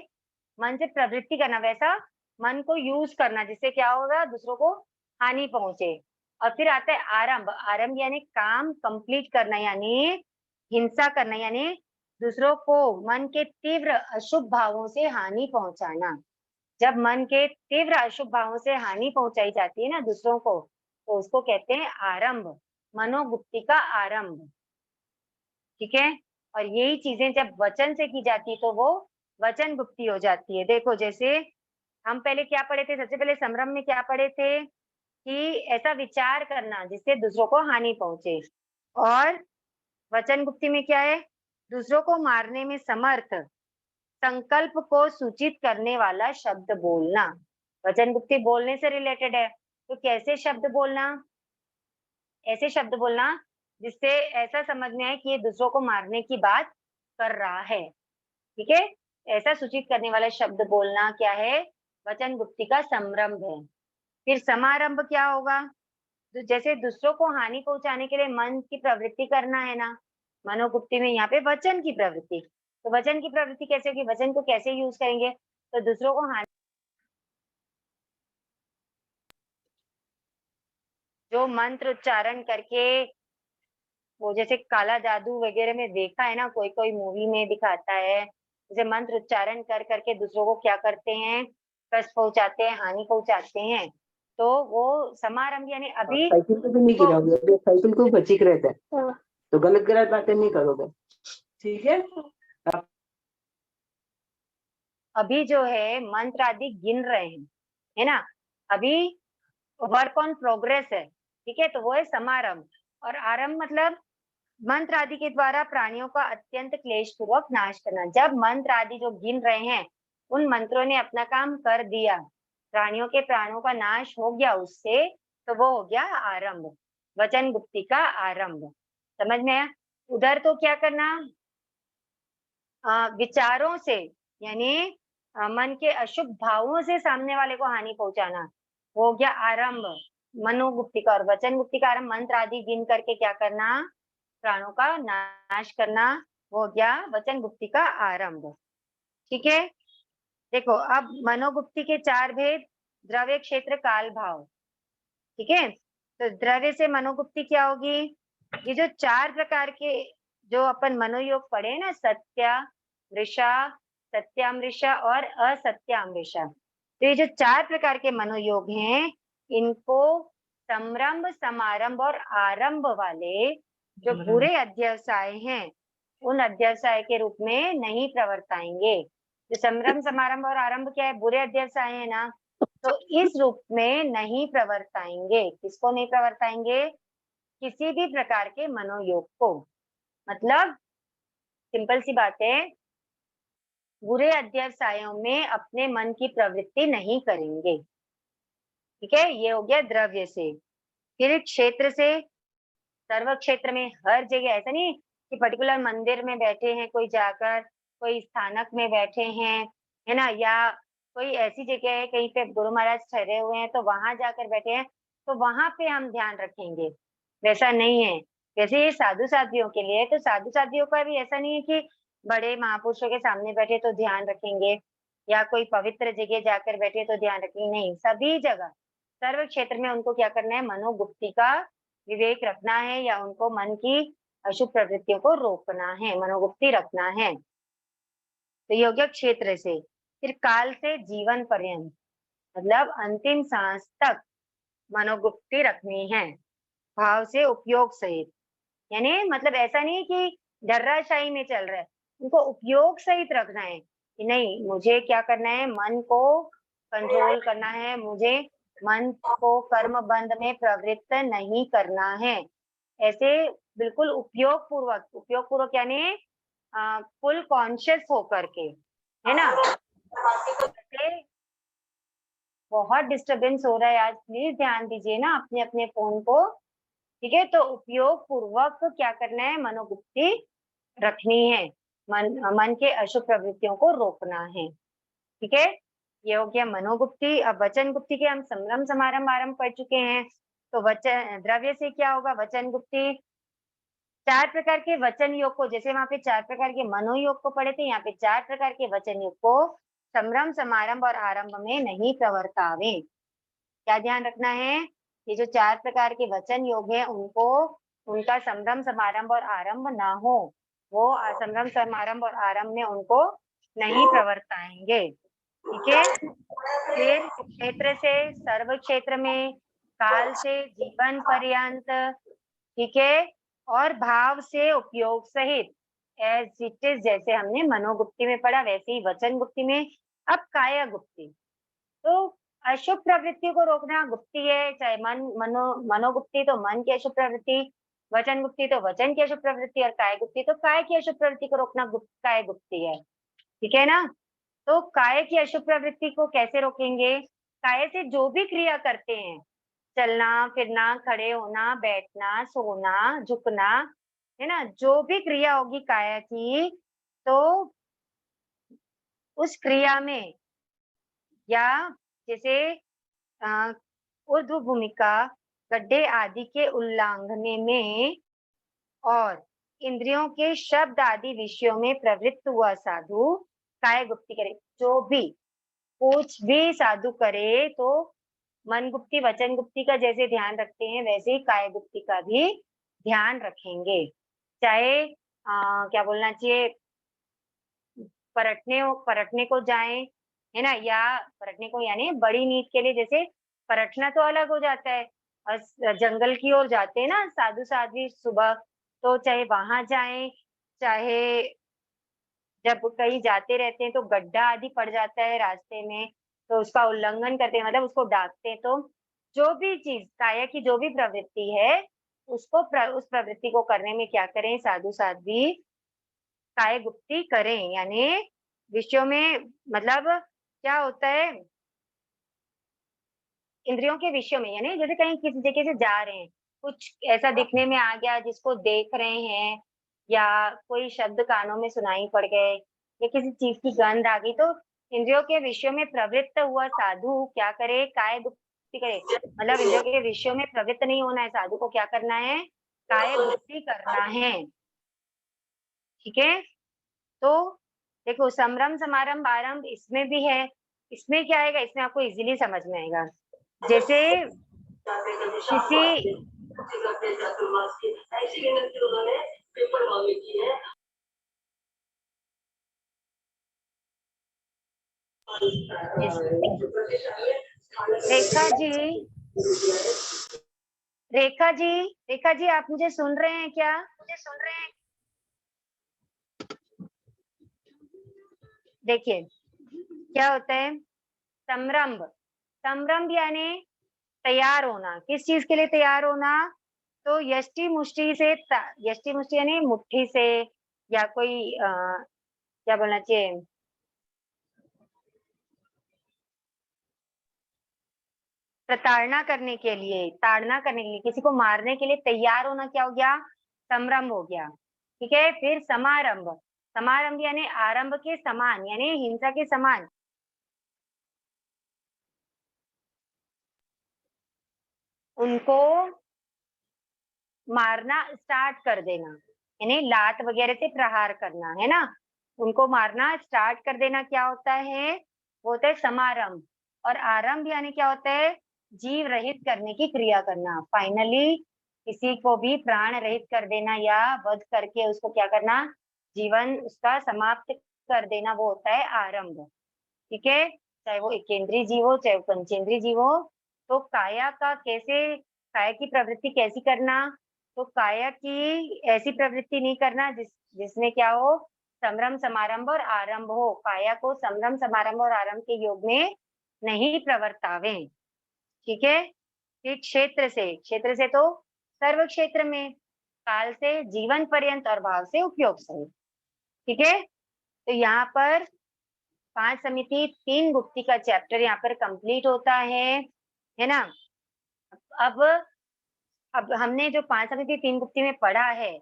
मन से प्रवृत्ति करना, वैसा मन को यूज करना जिससे क्या होगा, दूसरों को हानि पहुंचे। और फिर आता है आरंभ। आरंभ यानी काम कंप्लीट करना, यानी हिंसा करना, यानी दूसरों को मन के तीव्र अशुभ भावों से हानि पहुंचाना। जब मन के तीव्र अशुभ भावों से हानि पहुंचाई जाती है ना दूसरों को, तो उसको कहते हैं आरंभ, मनोगुप्ति का आरंभ, ठीक है। और यही चीजें जब वचन से की जाती है तो वो वचन गुप्ती हो जाती है। देखो जैसे हम पहले क्या पढ़े थे, सबसे पहले संभ्रम में क्या पढ़े थे कि ऐसा विचार करना जिससे दूसरों को हानि पहुंचे। और वचन गुप्ती में क्या है, दूसरों को मारने में समर्थ संकल्प को सूचित करने वाला शब्द बोलना। वचन गुप्ती बोलने से रिलेटेड है, तो कैसे शब्द बोलना, ऐसे शब्द बोलना जिससे ऐसा समझ में आए कि ये दूसरों को मारने की बात कर रहा है, ठीक है। ऐसा सूचित करने वाला शब्द बोलना क्या है, वचन गुप्ती का संरंभ है। फिर समारंभ क्या होगा, तो जैसे दूसरों को हानि पहुंचाने के लिए मन की प्रवृत्ति करना है ना, मनोगुप्ती में यहाँ पे वचन की प्रवृत्ति। तो वचन की प्रवृत्ति कैसे होगी, वचन को कैसे यूज करेंगे, तो दूसरों को हानि, जो मंत्र उच्चारण करके, वो जैसे काला जादू वगैरह में देखा है ना, कोई कोई मूवी में दिखाता है, जैसे मंत्र उच्चारण कर करके दूसरों को क्या करते हैं, कष्ट पहुंचाते हैं, हानि पहुंचाते हैं। तो वो समारंभ यानी अभी साइकिल को भी नहीं देखो, गिराओगे, अभी साइकिल को बची रहता है, तो गलत गलत बातें नहीं करोगे, ठीक है। अभी जो है मंत्र आदि गिन रहे हैं, है ना, अभी वर्क ऑन प्रोग्रेस है, ठीक है। तो वो है समारंभ। और आरंभ मतलब मंत्र आदि के द्वारा प्राणियों का अत्यंत क्लेश पूर्वक नाश करना। जब मंत्र आदि जो गिन रहे हैं उन मंत्रों ने अपना काम कर दिया, प्राणियों के प्राणों का नाश हो गया उससे, तो वो हो गया आरंभ, वचन गुप्ती का आरंभ। समझ में आया। उधर तो क्या करना, विचारों से, यानी मन के अशुभ भावों से सामने वाले को हानि पहुंचाना, वो हो गया आरंभ, मनोगुप्ती का। और वचन गुप्ती का आरंभ मंत्र आदि गिन करके क्या करना, प्राणों का नाश करना, वो हो गया वचन गुप्ती का आरंभ, ठीक है। देखो अब मनोगुप्ती के चार भेद, द्रव्य, क्षेत्र, काल, भाव, ठीक है। तो द्रव्य से मनोगुप्ती क्या होगी, ये जो चार प्रकार के जो अपन मनोयोग पढ़े ना, सत्या, मृषा, सत्यामृषा और असत्यामृषा, तो ये जो चार प्रकार के मनोयोग हैं, इनको संरंभ, समारंभ और आरंभ वाले जो बुरे अध्यवसाय हैं उन अध्यवसाय के रूप में नहीं प्रवर्ताएंगे। जो संरंभ, समारंभ और आरंभ क्या है, बुरे अध्यवसाय है ना, तो इस रूप में नहीं प्रवर्ताएंगे। किसको नहीं प्रवर्ताएंगे, किसी भी प्रकार के मनोयोग को। मतलब सिंपल सी बात है, बुरे अध्यवसायों में अपने मन की प्रवृत्ति नहीं करेंगे, ठीक है। ये हो गया द्रव्य से। फिर क्षेत्र से, सर्व क्षेत्र में हर जगह, ऐसा नहीं कि पर्टिकुलर मंदिर में बैठे हैं कोई जाकर, कोई स्थानक में बैठे हैं, है ना, या कोई ऐसी जगह है कहीं पे गुरु महाराज ठहरे हुए हैं तो वहां जाकर बैठे हैं तो वहां पे हम ध्यान रखेंगे, वैसा नहीं है। जैसे ये साधु साधियों के लिए, तो साधु साधियों का भी ऐसा नहीं है कि बड़े महापुरुषों के सामने बैठे तो ध्यान रखेंगे, या कोई पवित्र जगह जाकर बैठे तो ध्यान रखेंगे, नहीं, सभी जगह सर्व क्षेत्र में उनको क्या करना है, मनोगुप्ती का विवेक रखना है, या उनको मन की अशुभ प्रवृत्तियों को रोकना है, मनोगुप्ती रखना है। तो ये हो गया क्षेत्र से। फिर काल से जीवन पर्यंत, मतलब अंतिम सांस तक मनोगुप्ती रखनी है, भाव से उपयोग सहित। यानी मतलब ऐसा नहीं है कि डर्राशाही में चल रहा है, उनको उपयोग सहित रखना है कि नहीं, मुझे क्या करना है, मन को कंट्रोल करना है, मुझे मन को कर्म बंध में प्रवृत्त नहीं करना है। ऐसे बिल्कुल उपयोग पूर्वक यानी फुल कॉन्शियस होकर के, है ना। जैसे बहुत डिस्टरबेंस हो रहा है आज, प्लीज ध्यान दीजिए ना अपने अपने फोन को, ठीक है। तो उपयोग पूर्वक क्या करना है, मनोगुप्ती रखनी है, मन के अशुभ प्रवृत्तियों को रोकना है, ठीक है। ये हो गया मनोगुप्ती। अब वचन गुप्ती के हम संभ्रम समारंभ आरंभ कर चुके हैं। तो वचन द्रव्य से क्या होगा, वचन गुप्ती। 4 प्रकार के वचन योग को, जैसे वहां पे 4 प्रकार के मनोयोग को पढ़े थे, यहाँ पे 4 प्रकार के वचन योग को संभ्रम समारंभ और आरंभ में नहीं प्रवर्तावे। क्या ध्यान रखना है, ये जो 4 प्रकार के वचन योग है उनको, उनका संभ्रम समारंभ और आरंभ ना हो, वो संभ्रम समारंभ और आरंभ में उनको नहीं प्रवर्ताएंगे, ठीक है। फिर क्षेत्र से सर्व क्षेत्र में, काल से जीवन पर्यंत, ठीक है, और भाव से उपयोग सहित, एज इट इज, जैसे हमने मनोगुप्ती में पढ़ा वैसे ही वचन गुप्ती में। अब काया गुप्ती, तो अशुभ प्रवृत्ति को रोकना गुप्ती है, चाहे मनोगुप्ती तो मन की अशुभ प्रवृत्ति, वचन गुप्ती तो वचन की अशुभ प्रवृत्ति, और काय गुप्ती तो काय की अशुभ प्रवृत्ति को रोकना काय गुप्ती है, ठीक है ना। तो काय की अशुभ प्रवृत्ति को कैसे रोकेंगे, काय से जो भी क्रिया करते हैं, चलना फिरना, खड़े होना, बैठना, सोना, झुकना, है ना, जो भी क्रिया होगी काया की, तो उस क्रिया में, या जैसे ऊर्ध्व भूमिका, गड्ढे आदि के उल्लंघने में और इंद्रियों के शब्द आदि विषयों में प्रवृत्त हुआ साधु काय गुप्ती करे। जो भी कुछ भी साधु करे तो मन गुप्ती वचन गुप्ती का जैसे ध्यान रखते हैं वैसे ही काय गुप्ती का भी ध्यान रखेंगे। चाहे क्या बोलना चाहिए, परटने को जाएं, है ना, या परटने को यानी बड़ी नींद के लिए, जैसे परटना तो अलग हो जाता है, और जंगल की ओर जाते हैं ना साधु साध्वी सुबह, तो चाहे वहां जाएं, चाहे जब कहीं जाते रहते हैं तो गड्ढा आदि पड़ जाता है रास्ते में, तो उसका उल्लंघन करते हैं, मतलब उसको डाकते हैं। तो जो भी चीज काया की जो भी प्रवृत्ति है उसको उस प्रवृत्ति को करने में क्या करें, साधु साध्वी काय गुप्ती करें, यानी विषयों में, मतलब क्या होता है, इंद्रियों के विषयों में, यानी जैसे कहीं किसी जगह से जा रहे हैं, कुछ ऐसा दिखने में आ गया जिसको देख रहे हैं, या कोई शब्द कानों में सुनाई पड़ गए, या किसी चीज की गंध आ गई, तो इंद्रियों के विषयों में प्रवृत्त हुआ साधु क्या करे, काय गुप्ती करे। मतलब इंद्रियों के विषयों में प्रवृत्त नहीं होना है, साधु को क्या करना है, काय गुप्ती करना है, ठीक है। तो देखो संभ्रम समारंभ आरंभ इसमें भी है, इसमें क्या आएगा, इसमें आपको इजीली समझ में आएगा। जैसे किसी रेखा जी आप मुझे सुन रहे हैं क्या, देखिए क्या होता है, संभ्रम यानी तैयार होना, किस चीज के लिए तैयार होना, तो यष्टि मुष्टि से, यष्टि मुष्टि यानी मुट्ठी से, या कोई क्या बोलना चाहिए, प्रताड़ना करने के लिए, ताड़ना करने के लिए, किसी को मारने के लिए तैयार होना क्या हो गया, संभ्रम हो गया, ठीक है। फिर समारंभ यानी आरंभ के समान, यानी हिंसा के समान, उनको मारना स्टार्ट कर देना, यानी लात वगैरह से प्रहार करना, है ना, उनको मारना स्टार्ट कर देना क्या होता है, वो होता है समारंभ। और आरंभ यानी क्या होता है, जीव रहित करने की क्रिया करना, फाइनली किसी को भी प्राण रहित कर देना या वध करके उसको क्या करना, जीवन उसका समाप्त कर देना, वो होता है आरंभ, ठीक है। चाहे वो एकेंद्रीय जीव हो चाहे वो पंचेंद्रीय जीव हो। तो काया की प्रवृत्ति कैसी करना, तो काया की ऐसी प्रवृत्ति नहीं करना जिसमें क्या हो, संभ्रम समारंभ और आरंभ हो, काया को संभ्रम समारंभ और आरंभ के योग में नहीं प्रवर्तावे, ठीक है। फिर क्षेत्र से तो सर्व क्षेत्र में, काल से, जीवन पर्यंत और भाव से उपयोग सहित। ठीक है, तो यहाँ पर 5 समिति 3 गुप्ती का चैप्टर यहाँ पर कंप्लीट होता है ना। अब हमने जो 5 समिति 3 गुप्ती में पढ़ा है,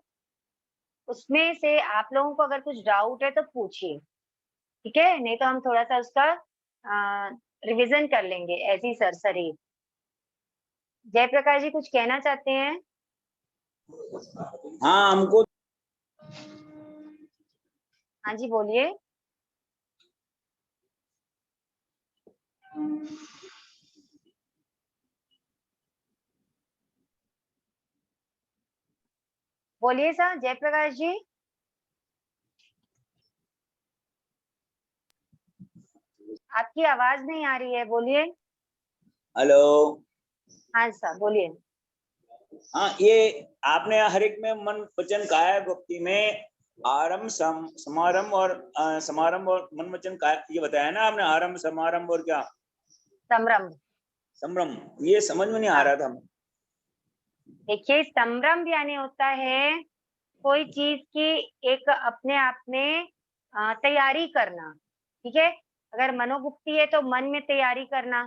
उसमें से आप लोगों को अगर कुछ डाउट है तो पूछिए, ठीक है, नहीं तो हम थोड़ा सा उसका रिवीजन कर लेंगे ऐसी सरसरी। जयप्रकाश जी कुछ कहना चाहते हैं? हाँ, हमको हाँ जी बोलिए। बोलिए सर जयप्रकाश जी। आपकी आवाज नहीं आ रही है, बोलिए। हेलो। हाँ सर बोलिए। हाँ, ये आपने हर एक में मन वचन काया गुप्ती में आरंभ समारंभ और समारंभ और मन वचन काया ये बताया ना आपने, आरंभ समारंभ और क्या संरंभ। संरंभ, ये समझ में नहीं आ रहा था। देखिए संरंभ यानी होता है कोई चीज की एक अपने आप में तैयारी करना। ठीक है, अगर मनोगुप्ती है तो मन में तैयारी करना,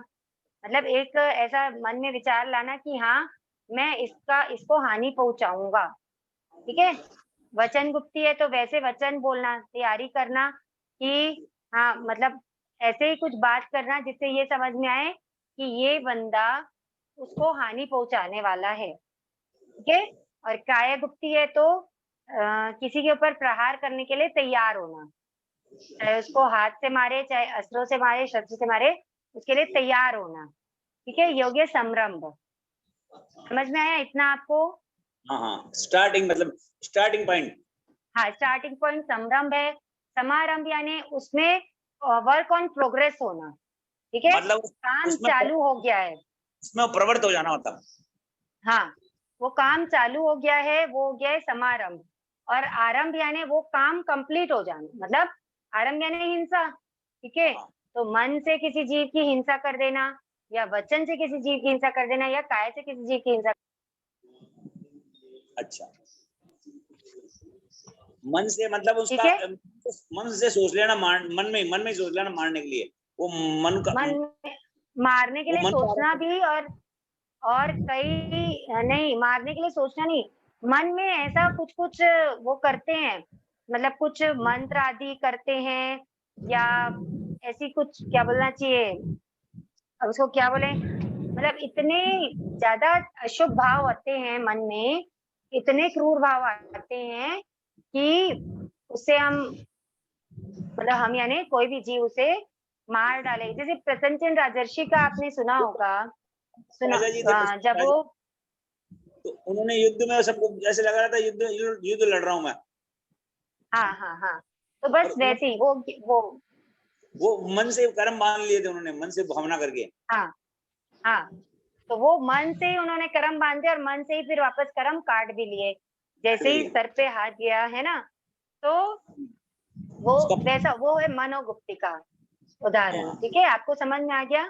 मतलब एक ऐसा मन में विचार लाना कि हाँ मैं इसको हानि पहुंचाऊंगा। ठीक है, वचन गुप्ती है तो वैसे वचन बोलना, तैयारी करना कि हाँ मतलब ऐसे ही कुछ बात करना जिससे ये समझ में आए कि ये बंदा उसको हानि पहुंचाने वाला है। ठीक है, और काया गुप्ती है तो किसी के ऊपर प्रहार करने के लिए तैयार होना, चाहे उसको हाथ से मारे, चाहे अस्त्रों से मारे, शस्त्र से मारे, उसके लिए तैयार होना। ठीक है, योग्य संरंभ। समझ में आया इतना आपको? हाँ हाँ, स्टार्टिंग मतलब स्टार्टिंग पॉइंट। हाँ, स्टार्टिंग पॉइंट संरंभ है। समारंभ यानी उसमें वर्क ऑन प्रोग्रेस होना। ठीक है, मतलब काम चालू हो गया है, उसमें प्रवृत्त हो जाना होता। हाँ वो काम चालू हो गया है, वो हो गया है समारंभ। और आरंभ यानी वो काम कंप्लीट हो जाना, मतलब आरंभ यानी हिंसा। ठीक है, तो मन से किसी जीव की हिंसा कर देना, या वचन से किसी जीव की हिंसा कर देना, या काय से किसी जीव की हिंसा। अच्छा, मन से मतलब उसका मन से सोच लेना, मन में सोच लेना मारने के लिए, वो मन का मन मारने के लिए सोचना भी, और कई नहीं, मारने के लिए सोचना नहीं, मन में ऐसा कुछ कुछ वो करते हैं, मतलब कुछ मंत्र आदि करते हैं, या ऐसी कुछ क्या बोलना चाहिए, अब उसको क्या बोले, मतलब इतने ज्यादा अशुभ भाव आते हैं मन में, इतने क्रूर भाव आते हैं कि उससे हम मतलब हम यानी कोई भी जीव उसे मार डाले। जैसे प्रसन्नचंद्र राजर्षि का आपने सुना होगा, जब वो तो उन्होंने युद्ध में सबको ऐसे लगा रहा था युद्ध लड़ रहा हूं मैं। हाँ, तो बस वैसे ही वो मन से कर्म बांध लिए थे उन्होंने, मन से भावना करके। हाँ, तो वो मन से ही उन्होंने कर्म बांधे और मन से ही फिर वापस कर्म काट भी लिए। जैसे ही सर पे हाथ गया है ना, तो वो वैसा वो है मनोगुप्ती का उदाहरण। ठीक है, आपको समझ में आ गया?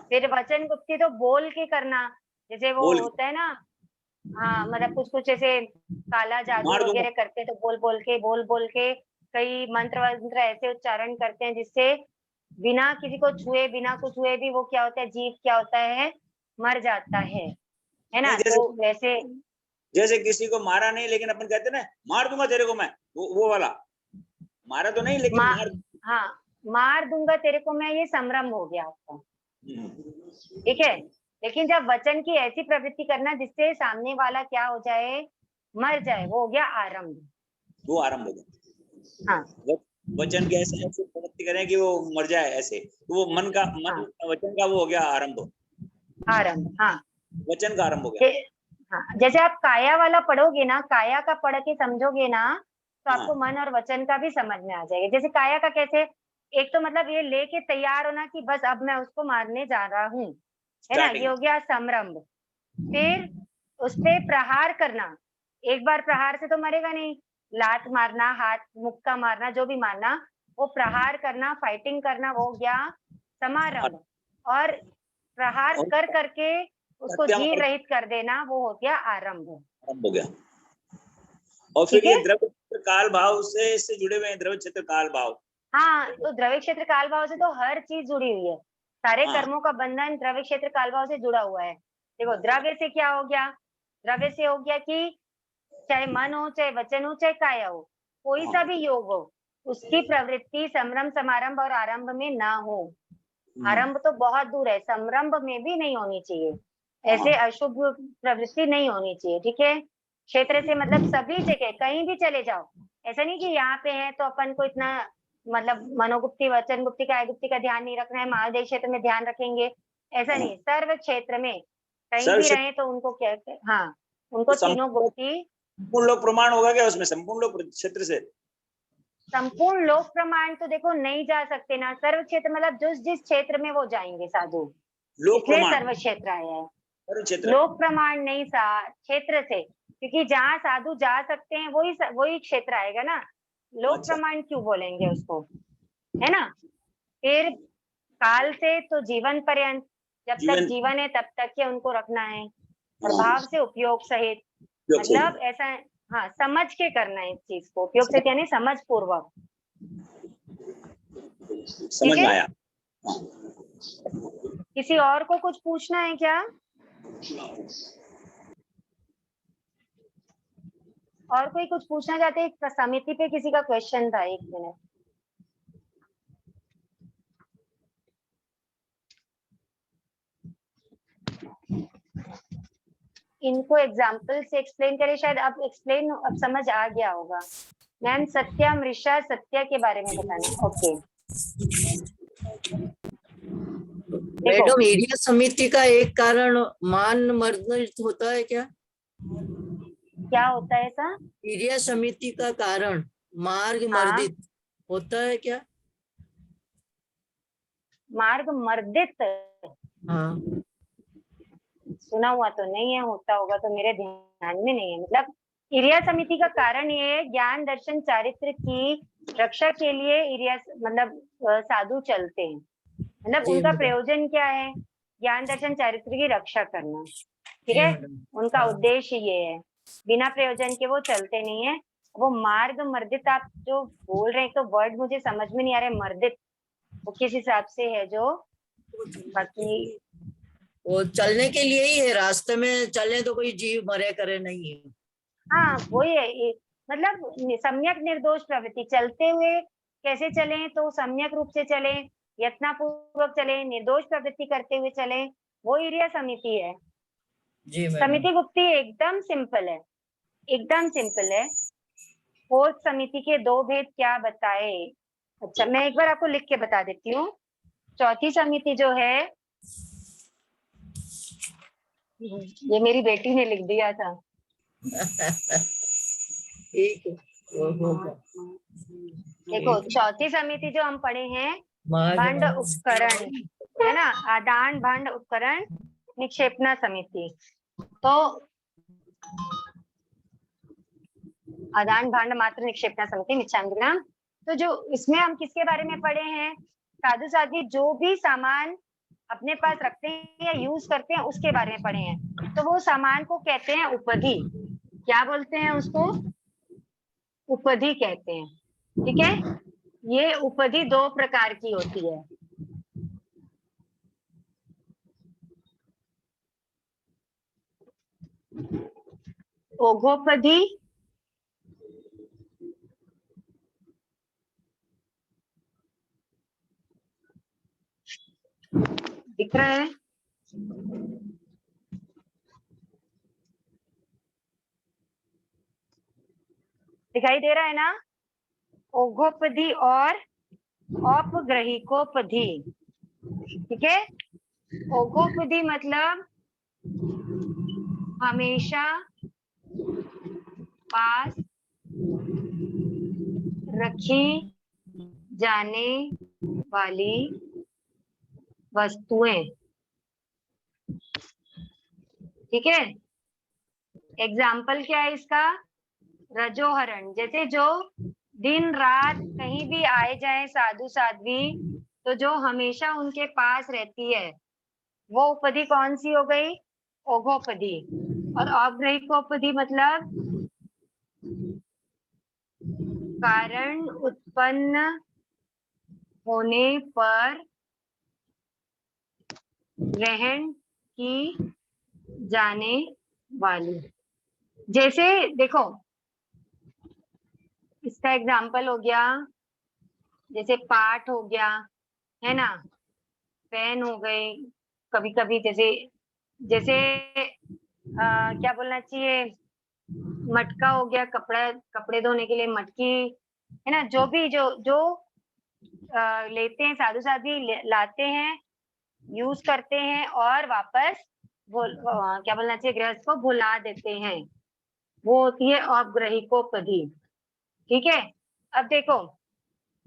फिर वचन गुप्ती तो बोल के करना, जैसे वो होता है ना, हाँ मतलब कुछ कुछ ऐसे काला जादू वगैरह करते तो बोल के कई मंत्र वंत्र ऐसे उच्चारण करते हैं जिससे बिना किसी को छुए, बिना कुछ हुए भी वो क्या होता है, जीव क्या होता है, मर जाता है ना। तो वैसे जैसे किसी को मारा नहीं लेकिन अपन कहते ना मार दूंगा तेरे को मैं, वो वाला मारा तो नहीं लेकिन हाँ मार दूंगा तेरे को मैं, ये संरंभ हो गया आपका। ठीक है, लेकिन जब वचन की ऐसी प्रवृत्ति करना जिससे सामने वाला क्या हो जाए, मर जाए, वो हो गया आरंभ। वो आरंभ हो गया। हाँ, वचन की ऐसी प्रवृत्ति करें कि वो मर जाए ऐसे, तो वो मन वचन का वो हो गया आरंभ। हाँ वचन का आरंभ हो गया। हाँ, जैसे आप काया वाला पढ़ोगे ना, काया का पढ़ के समझोगे ना, तो आपको मन और वचन का भी समझ में आ जाएगा। जैसे काया का कैसे, एक तो मतलब ये लेके तैयार होना कि बस अब मैं उसको मारने जा रहा हूँ, है ना, ये हो गया संरंभ। फिर उस पे प्रहार करना, एक बार प्रहार से तो मरेगा नहीं, लात मारना, हाथ मुक्का मारना, जो भी मारना, वो प्रहार करना, फाइटिंग करना, वो हो गया समारंभ। और प्रहार कर करके उसको जीव रहित कर देना, वो हो गया आरंभ। हो गया। और फिर ठीक है? ये द्रव्य क्षेत्र काल भाव से इससे जुड़े हुए हैं, द्रव्य क्षेत्र काल भाव। हाँ, तो द्रव्य क्षेत्र काल भाव से तो हर चीज जुड़ी हुई है, सारे हाँ। कर्मों का बंधन द्रव्य क्षेत्र काल भाव से जुड़ा हुआ है। देखो द्रव्य से क्या हो गया, द्रव्य से हो गया कि चाहे मन हो, चाहे वचन हो, चाहे काया हो, कोई सा भी योग हो, उसकी प्रवृत्ति संभ्रम समारंभ और आरंभ में ना हो। आरंभ तो बहुत दूर है, संरंभ में भी नहीं होनी चाहिए, ऐसे अशुभ प्रवृत्ति नहीं होनी चाहिए। ठीक है? क्षेत्र से मतलब सभी जगह कहीं भी चले जाओ, ऐसा नहीं कि यहाँ पे है तो अपन को इतना मतलब मनोगुप्ति, वचन गुप्ति, काय गुप्ति का ध्यान नहीं रखना है, महादेव क्षेत्र में ध्यान रखेंगे, ऐसा नहीं। सर्व क्षेत्र में कहीं सर्व भी क्षेत्र- रहे तो उनको क्या, हाँ, उनको तो तीनों गुप्ति, संपूर्ण लोक प्रमाण होगा क्या उसमें, संपूर्ण लोक क्षेत्र से? संपूर्ण लोक प्रमाण तो देखो नहीं जा सकते ना, सर्व क्षेत्र मतलब जिस क्षेत्र में वो जाएंगे साधु, लोक इसलिए प्रमाण, सर्व क्षेत्र आया है। सर्व क्षेत्र। लोक प्रमाण नहीं, क्षेत्र से, क्योंकि जहाँ साधु जा सकते हैं वही क्षेत्र आएगा ना। लोक अच्छा। प्रमाण क्यों बोलेंगे उसको, है ना? फिर काल से तो जीवन पर्यंत, जब तक जीवन है तब तक के उनको रखना है, और भाव से उपयोग सहित, मतलब ऐसा, हाँ, समझ के करना है इस चीज को, उपयोग से यानी समझ पूर्वक। समझ में आया। किसी और को कुछ पूछना है क्या? और कोई कुछ पूछना चाहते हैं? समिति पे किसी का क्वेश्चन था, 1 मिनट। इनको एग्जाम्पल से एक्सप्लेन करें, शायद अब समझ आ गया होगा। मैम सत्या मृषा सत्या के बारे में बताना। ओके मैडम, एरिया समिति का एक कारण मान मर्दित होता है क्या? क्या होता है ऐसा? एरिया समिति का कारण मार्ग मर्दित होता है क्या? मार्ग मर्दित? हाँ, सुना हुआ तो नहीं है, होता होगा तो मेरे ध्यान में नहीं है। मतलब इरिया समिति का कारण ये है, ज्ञान दर्शन चारित्र की रक्षा के लिए इरिया मतलब साधु चलते हैं। मतलब उनका प्रयोजन क्या है? ज्ञान दर्शन चारित्र की रक्षा करना। ठीक है? उनका उद्देश्य ये है, बिना प्रयोजन के वो चलते नहीं है। वो मार्ग मर्दित आप जो बोल रहे हैं, तो वर्ड मुझे समझ में नहीं आ रहा है, मर्दित वो किस हिसाब से है, जो बाकी वो चलने के लिए ही है, रास्ते में चले तो कोई जीव मरे करे नहीं है। हाँ वही है, मतलब सम्यक निर्दोष प्रवृत्ति, चलते हुए कैसे चलें, तो सम्यक रूप से चलें, यत्नपूर्वक चलें, निर्दोष प्रवृत्ति करते हुए चलें, वो इरिया समिति है। जी समिति गुप्ती एकदम सिंपल है, एकदम सिंपल है। फोर्थ समिति के 2 भेद क्या बताए? अच्छा, मैं एक बार आपको लिख के बता देती हूँ। चौथी समिति जो है, ये मेरी बेटी ने लिख दिया था। ठीक है, वो होगा। देखो चौथी समिति जो हम पढ़े हैं, भंड उपकरण है ना, आदान भंड उपकरण निक्षेपना समिति। तो आदान भांड मात्र निक्षेपना समिति निक्षांग्राम। तो जो इसमें हम किसके बारे में पढ़े हैं? साधु साध्वी जो भी सामान अपने पास रखते हैं या यूज करते हैं उसके बारे में पढ़े हैं। तो वो सामान को कहते हैं उपधि। क्या बोलते हैं उसको? उपधि कहते हैं। ठीक है? ये उपधि 2 प्रकार की होती है। ओघोपधि दिख रहा है? दिखाई दे रहा है ना? ओघोपधि और औपग्रहिकोपधि। ठीक है? ओघोपधि मतलब हमेशा पास रखी जाने वाली वस्तुएं। ठीक है? एग्जाम्पल क्या है इसका? रजोहरण, जैसे जो दिन रात कहीं भी आए जाए साधु साध्वी, तो जो हमेशा उनके पास रहती है वो उपधि कौन सी हो गई? ओघोपधि। और औपग्रहिकोपधि मतलब कारण उत्पन्न होने पर ग्रहण की जाने वाली। जैसे देखो, इसका एग्जाम्पल हो गया, जैसे पाठ हो गया, है ना, पेन हो गए, कभी कभी जैसे जैसे क्या बोलना चाहिए, मटका हो गया, कपड़े धोने के लिए मटकी, है ना, जो भी जो लेते हैं, साधु साधी लाते हैं, यूज करते हैं और वापस क्या बोलना चाहिए, गृहस्थ को भुला देते हैं, वो होती है औपग्रहिकोपधि। ठीक है। अब देखो,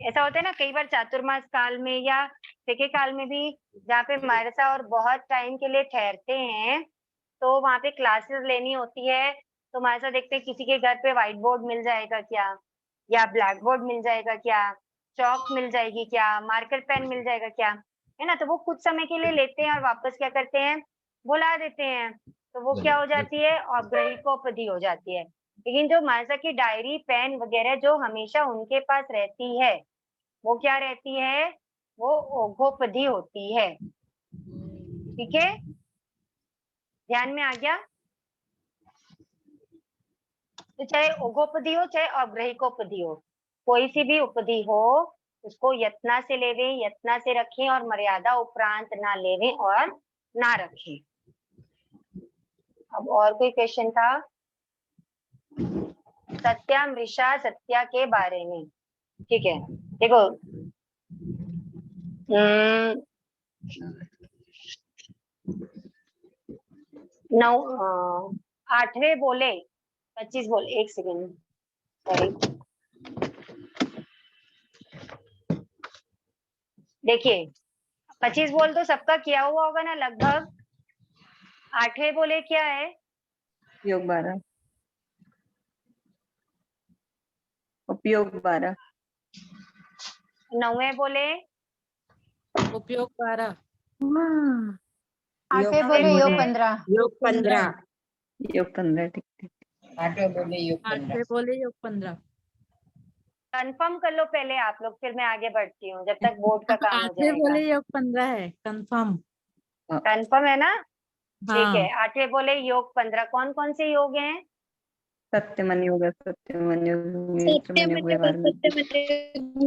ऐसा होता है ना कई बार चातुर्मास काल में या सेके काल में भी, जहाँ पे मारसा और बहुत टाइम के लिए ठहरते हैं, तो वहां पे क्लासेस लेनी होती है, तो मारसा देखते हैं किसी के घर पे व्हाइट बोर्ड मिल जाएगा क्या, या ब्लैक बोर्ड मिल जाएगा क्या, चौक मिल जाएगी क्या, मार्कर पेन मिल जाएगा क्या, है ना, तो वो कुछ समय के लिए लेते हैं और वापस क्या करते हैं, बुला देते हैं, तो वो क्या हो जाती है, औपग्रहिकोपधि हो जाती है। लेकिन जो मानसा की डायरी, पेन वगैरह जो हमेशा उनके पास रहती है, वो क्या रहती है, वो ओघोपधि होती है। ठीक है, ध्यान में आ गया। तो चाहे ओघोपधि हो चाहे औपग्रहिकोपधि हो, कोई सी भी उपधि हो, उसको यत्ना से लेवे, यत्ना से रखें और मर्यादा उपरांत ना लेवे और ना रखें। अब और कोई क्वेश्चन था? सत्यामृषा सत्या के बारे में। ठीक है, देखो, 8वें बोले 25 बोल, एक सेकेंड, सॉरी, देखिए 25 बोल तो सबका किया हुआ होगा ना लगभग। 8वें बोले क्या है? योग 12, उपयोग 12, 9वें बोले उपयोग 12, 8वें बोले योग 15, योग 15, योग 15, ठीक ठीक। 8वें बोले योग 15। 8वें बोले योग 15। कंफर्म कर लो पहले आप लोग, फिर मैं आगे बढ़ती हूँ जब तक बोर्ड का काम हो 8वें बोले जाएगा। योग 15 है, कंफर्म। कंफर्म है ना? ठीक है, हाँ, 8वें बोले योग 15। कौन कौन से योग हैं? सत्यमन योग, सत्यमन योग, मिश्रमन योग, व्यवहार मन।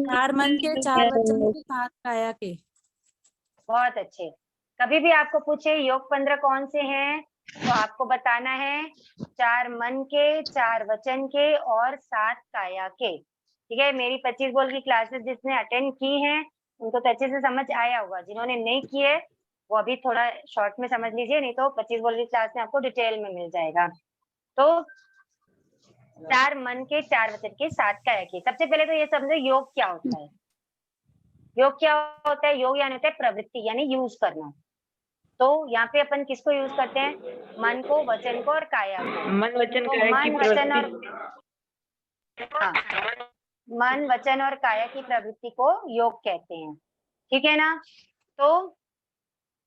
4 मन के, 4 वचन के, 7 काया के। बहुत अच्छे। कभी भी आपको पूछे योग 15 कौन से हैं, तो आपको बताना है 4 मन के, 4 वचन के और 7 काया के। ठीक है, मेरी 25 बोल की क्लासेस जिसने अटेंड की हैं उनको तो अच्छे से समझ आया होगा, जिन्होंने नहीं की है वो अभी थोड़ा शॉर्ट में समझ लीजिए, नहीं तो 25 बोल की क्लास में आपको डिटेल में मिल जाएगा। तो 4 मन के, 4 वचन के, 7 काया के। सबसे पहले तो ये समझो योग क्या होता है। योग क्या होता है? योग यानी होता है प्रवृत्ति, यानी यूज करना। तो यहाँ पे अपन किसको यूज करते हैं? मन को, वचन को और काया को। मन वचन तो काया की मन, वचन और प्रवृत्ति। मन, वचन और काया की प्रवृत्ति को योग कहते हैं। ठीक है ना? तो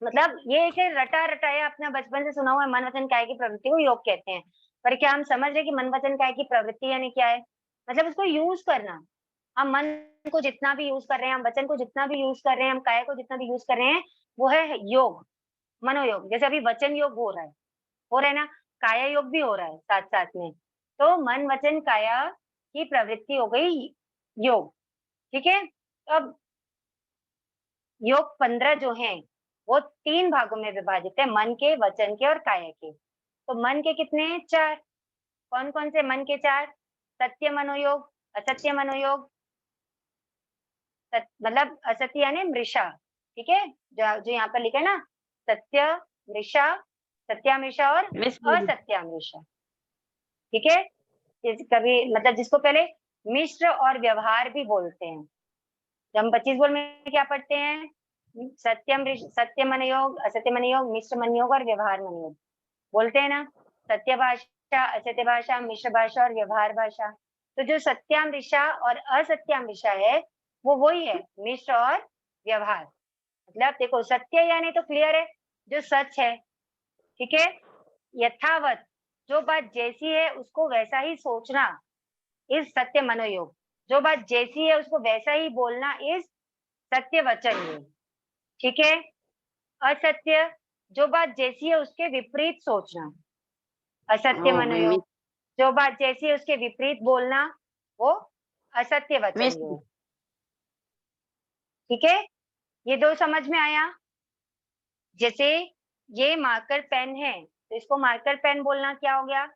मतलब ये एक रटा रटाया अपना बचपन से सुना हुआ है, मन, वचन, काया की प्रवृत्ति को योग कहते हैं। पर क्या हम समझ रहे कि मन, वचन, काया की प्रवृत्ति यानी क्या है? मतलब उसको यूज करना। हम मन को जितना भी यूज कर रहे हैं, हम वचन को जितना भी यूज कर रहे हैं, हम काया को जितना भी यूज कर रहे हैं, वो है योग, मनोयोग। जैसे अभी वचन योग हो रहा है ना, काया योग भी हो रहा है साथ साथ में। तो मन, वचन, काया की प्रवृत्ति हो गई योग। ठीक है, अब योग 15 जो है वो 3 भागों में विभाजित है, मन के, वचन के और काया के। तो मन के कितने हैं? 4। कौन कौन से मन के 4? सत्य मनोयोग, असत्य मनोयोग, मतलब असत्य यानी मृषा। ठीक है, जो यहाँ पर लिखा है ना, सत्य मृषा, सत्यामृषा और असत्यामृषा। ठीक है, कभी मतलब जिसको पहले मिश्र और व्यवहार भी बोलते हैं। जब हम 25 बोल में क्या पढ़ते हैं? सत्य मनयोग, असत्य मनयोग, मिश्र मनयोग और व्यवहार मनयोग बोलते हैं ना। सत्य भाषा, असत्य भाषा, मिश्र भाषा और व्यवहार भाषा। तो जो सत्यामृषा और असत्यामृषा है वो वही है, मिश्र और व्यवहार। मतलब देखो, सत्य यानी तो क्लियर है, जो सच है। ठीक है, यथावत, जो बात जैसी है उसको वैसा ही सोचना, इस सत्य मनोयोग। जो बात जैसी है उसको वैसा ही बोलना इज सत्य वचन योग। ठीक है। असत्य, जो बात जैसी है उसके विपरीत सोचना, असत्य मनोयोग। जो बात जैसी है उसके विपरीत बोलना, वो असत्य वचन योग। ठीक है, ये दो समझ में आया। जैसे ये मार्कर पेन है तो इसको मार्कर पेन बोलना क्या हो गया,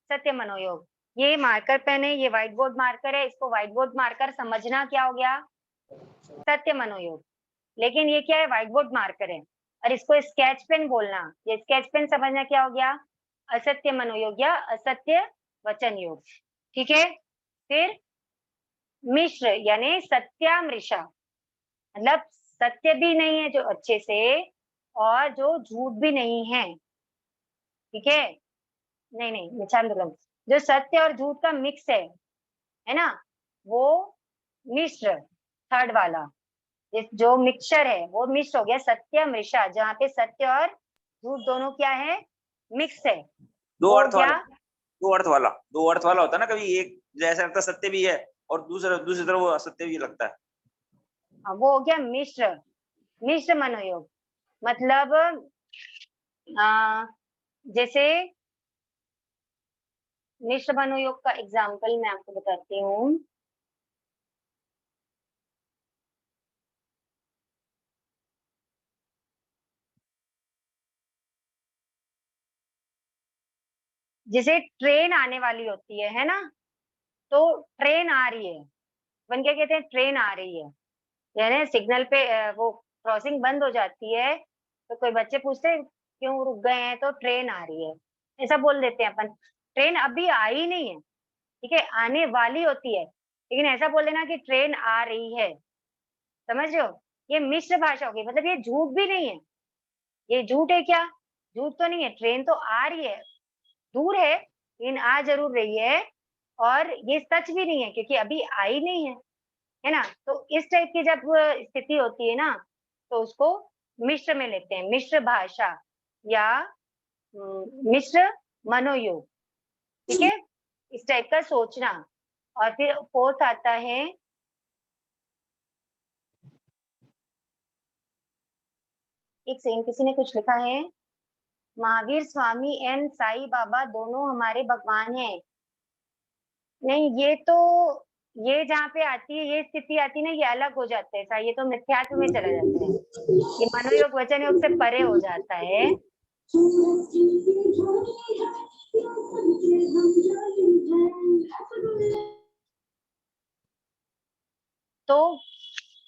सत्य मनोयोग। ये मार्कर पेन है, ये व्हाइट बोर्ड मार्कर है, इसको व्हाइट बोर्ड मार्कर समझना क्या हो गया, सत्य मनोयोग। लेकिन ये क्या है, व्हाइट बोर्ड मार्कर है, और इसको स्केच पेन बोलना, ये स्केच पेन समझना क्या हो गया, असत्य मनोयोग या असत्य वचन योग। ठीक है। फिर मिश्र यानी सत्यामृषा, मतलब सत्य भी नहीं है जो अच्छे से, और जो झूठ भी नहीं है। ठीक है, नहीं जो सत्य और झूठ का मिक्स है ना, वो मिश्र, थर्ड वाला जो मिक्सचर है वो मिक्स हो गया सत्यामृषा, जहाँ पे सत्य और झूठ दोनों क्या है, मिक्स है। दो अर्थ वाला होता है ना, कभी एक जैसा लगता सत्य भी है और दूसरी तरफ वो असत्य भी लगता है। वो हो गया मिश्र मनोयोग। मतलब जैसे मिश्र मनोयोग का एग्जाम्पल मैं आपको बताती हूँ। जैसे ट्रेन आने वाली होती है ना, तो ट्रेन आ रही है, अपन क्या कहते हैं, ट्रेन आ रही है, यानी सिग्नल पे वो क्रॉसिंग बंद हो जाती है, तो कोई बच्चे पूछते हैं क्यों रुक गए हैं, तो ट्रेन आ रही है, ऐसा बोल देते हैं अपन। ट्रेन अभी आई नहीं है, ठीक है, आने वाली होती है, लेकिन ऐसा बोल देना कि ट्रेन आ रही है, समझ रहे हो, ये मिश्र भाषा होगी। मतलब ये झूठ भी नहीं है, ये झूठ है क्या, झूठ तो नहीं है, ट्रेन तो आ रही है, दूर है लेकिन आ जरूर रही है, और ये सच भी नहीं है क्योंकि अभी आई नहीं है ना। तो इस टाइप की जब स्थिति होती है ना, तो उसको मिश्र में लेते हैं, मिश्र भाषा या मिश्र मनोयोग। ठीक है, इस टाइप का सोचना। और फिर फोर्थ आता है एक सेकंड, किसी ने कुछ लिखा है, महावीर स्वामी एंड साईं बाबा दोनों हमारे भगवान हैं। नहीं, ये जहाँ पे आती है, ये स्थिति आती है ना, ये अलग हो जाते हैं, ये तो मिथ्यात्व में चला जाता है, ये मनोयोग वचन योग से परे हो जाता है। तो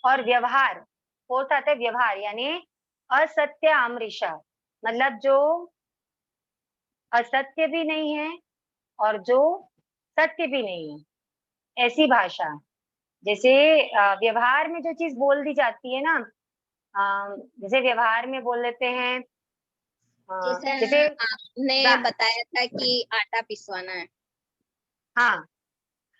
और व्यवहार, फोर्थ आता है व्यवहार, यानी असत्य आमृषा, मतलब जो असत्य भी नहीं है और जो सत्य भी नहीं है, ऐसी भाषा। जैसे व्यवहार में जो चीज बोल दी जाती है ना, जैसे व्यवहार में बोल देते हैं, जैसे आपने बताया था कि आटा पिसवाना है। हाँ,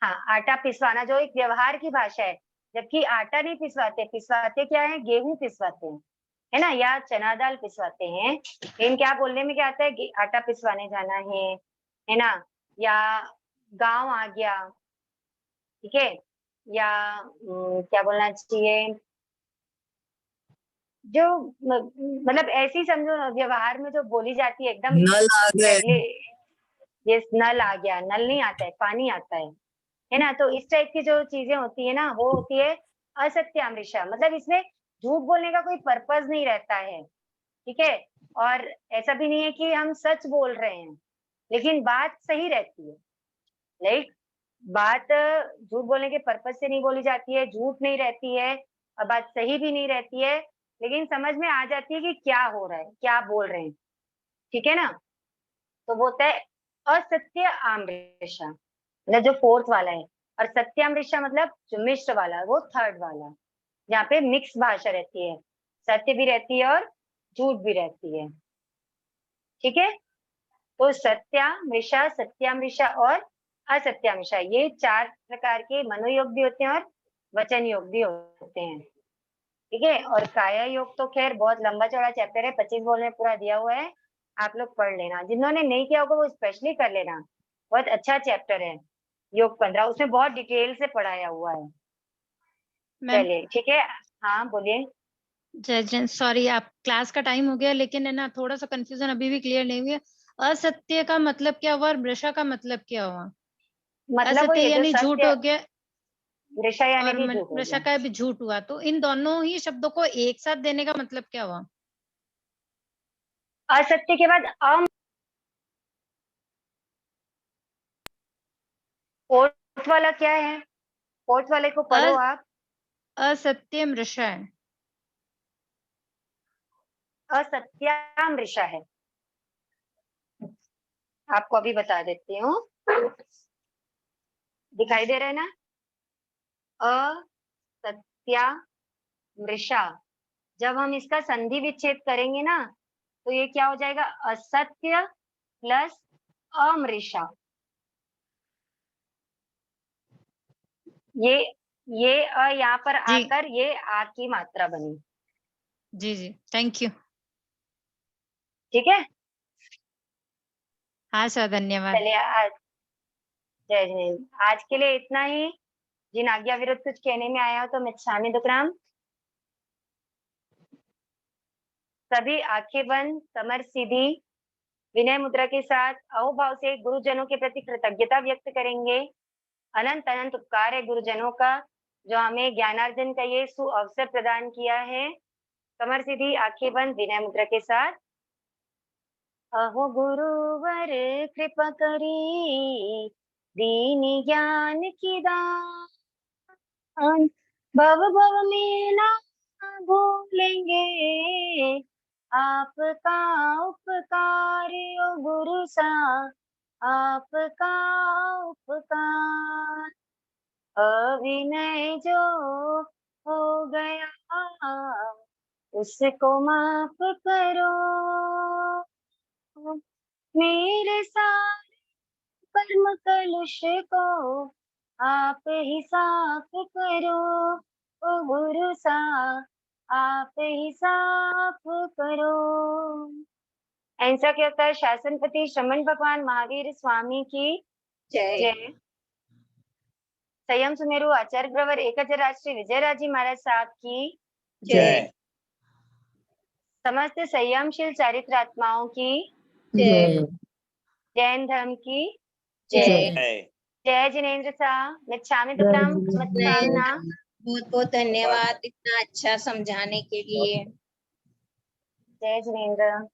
आटा पिसवाना जो एक व्यवहार की भाषा है, जबकि आटा नहीं पिसवाते क्या है, गेहूं पिसवाते हैं, है ना, या चना दाल पिसवाते हैं। लेकिन क्या बोलने में क्या आता है, आटा पिसवाने जाना है ना, या गांव आ गया, ठीक है, या क्या बोलना चाहिए, जो मतलब ऐसी समझो व्यवहार में जो बोली जाती है एकदम, नल आ गए, ये नल आ गया, नल नहीं आता है, पानी आता है ना। तो इस टाइप की जो चीजें होती है ना, वो होती है असत्यामृषा। मतलब इसमें झूठ बोलने का कोई पर्पस नहीं रहता है, ठीक है, और ऐसा भी नहीं है कि हम सच बोल रहे हैं, लेकिन बात सही रहती है। लाइक बात झूठ बोलने के पर्पस से नहीं बोली जाती है, झूठ नहीं रहती है, और बात सही भी नहीं रहती है, लेकिन समझ में आ जाती है कि क्या हो रहा है, क्या बोल रहे हैं, ठीक है ना। तो वो होता है असत्य आमृषा, मतलब जो फोर्थ वाला है, और सत्यामृषा मतलब जो मिश्र वाला, वो थर्ड वाला, जहाँ पे मिक्स भाषा रहती है, सत्य भी रहती है और झूठ भी रहती है। ठीक है, तो सत्यामृषा और असत्यामृषा, ये 4 प्रकार के मनोयोग भी होते हैं और वचन योग भी होते हैं। ठीक है, और काया योग तो खैर बहुत लंबा चौड़ा चैप्टर है, 25 बोल में पूरा दिया हुआ है, आप लोग पढ़ लेना, जिन्होंने नहीं किया होगा वो स्पेशली कर लेना, बहुत अच्छा चैप्टर है। योग 15 उसमें बहुत डिटेल से पढ़ाया हुआ है। मैम चलिए ठीक है, हाँ बोलिए। जय जय सॉरी, आप क्लास का टाइम हो गया, लेकिन है ना थोड़ा सा कंफ्यूजन अभी भी क्लियर नहीं हुआ। असत्य का मतलब क्या हुआ और मृषा का मतलब क्या हुआ? मतलब वो असत्य ये जो यानी झूठ सत्य, हो गया मृषा यानी और कि झूठ हो मृषा गया। का भी झूठ हुआ, तो इन दोनों ही शब्दों को एक साथ देने का मतलब क्या हुआ? असत्य के बाद फोर्थ वाला क्या है? फोर्थ वाले को पढ़ो आप। असत्य मृषा है। असत्यामृषा है, आपको अभी बता देती हूँ, दिखाई दे रहा है ना? असत्यामृषा, जब हम इसका संधि विच्छेद करेंगे ना तो ये क्या हो जाएगा? असत्य प्लस अमृषा। ये यहाँ पर जी आकर ये आ की मात्रा बनी। जी जी, थैंक यू। ठीक है, हाँ सर, धन्यवाद। चलिए आज जय हिंद। आज के लिए इतना ही। जिन आज्ञा विरुद्ध कुछ कहने में आया हो तो मिच्छामि दुक्कड़म। सभी आंखें बंद, कमर सीधी, विनय मुद्रा के साथ अहोभाव से गुरुजनों के प्रति कृतज्ञता व्यक्त करेंगे। अनंत अनंत उपकार है गुरुजनों का, जो हमें ज्ञानार्जन का ये सुअवसर प्रदान किया है। कमर सीधी, आंखें बंद, विनय मुद्रा के साथ। अहो गुरुवर कृपा करी, दीन ज्ञान की दान, भव भव में ना भूलेंगे आपका उपकार, ओ गुरु सा आपका उपकार। अविनय जो हो गया उसको माफ करो, मेरे सारे कर्म कलुष को आप ही साफ करो, ओ गुरु सा आप ही साफ करो। ऐसा क्या होता है? शासनपति श्रमण भगवान महावीर स्वामी की जय। संयम सुमेरु आचार्य ग्रवर एक राष्ट्रीय विजयराजी महाराज साहब की जय। समस्त संयमशील चारित्रात्माओं की जय। जैन धर्म की जय। जय जिनेन्द्र साह, मिच्छामि दुक्कड़म, मत्स्यामिना। बहुत बहुत धन्यवाद इतना अच्छा समझाने के लिए। जय जिनेन्द्र।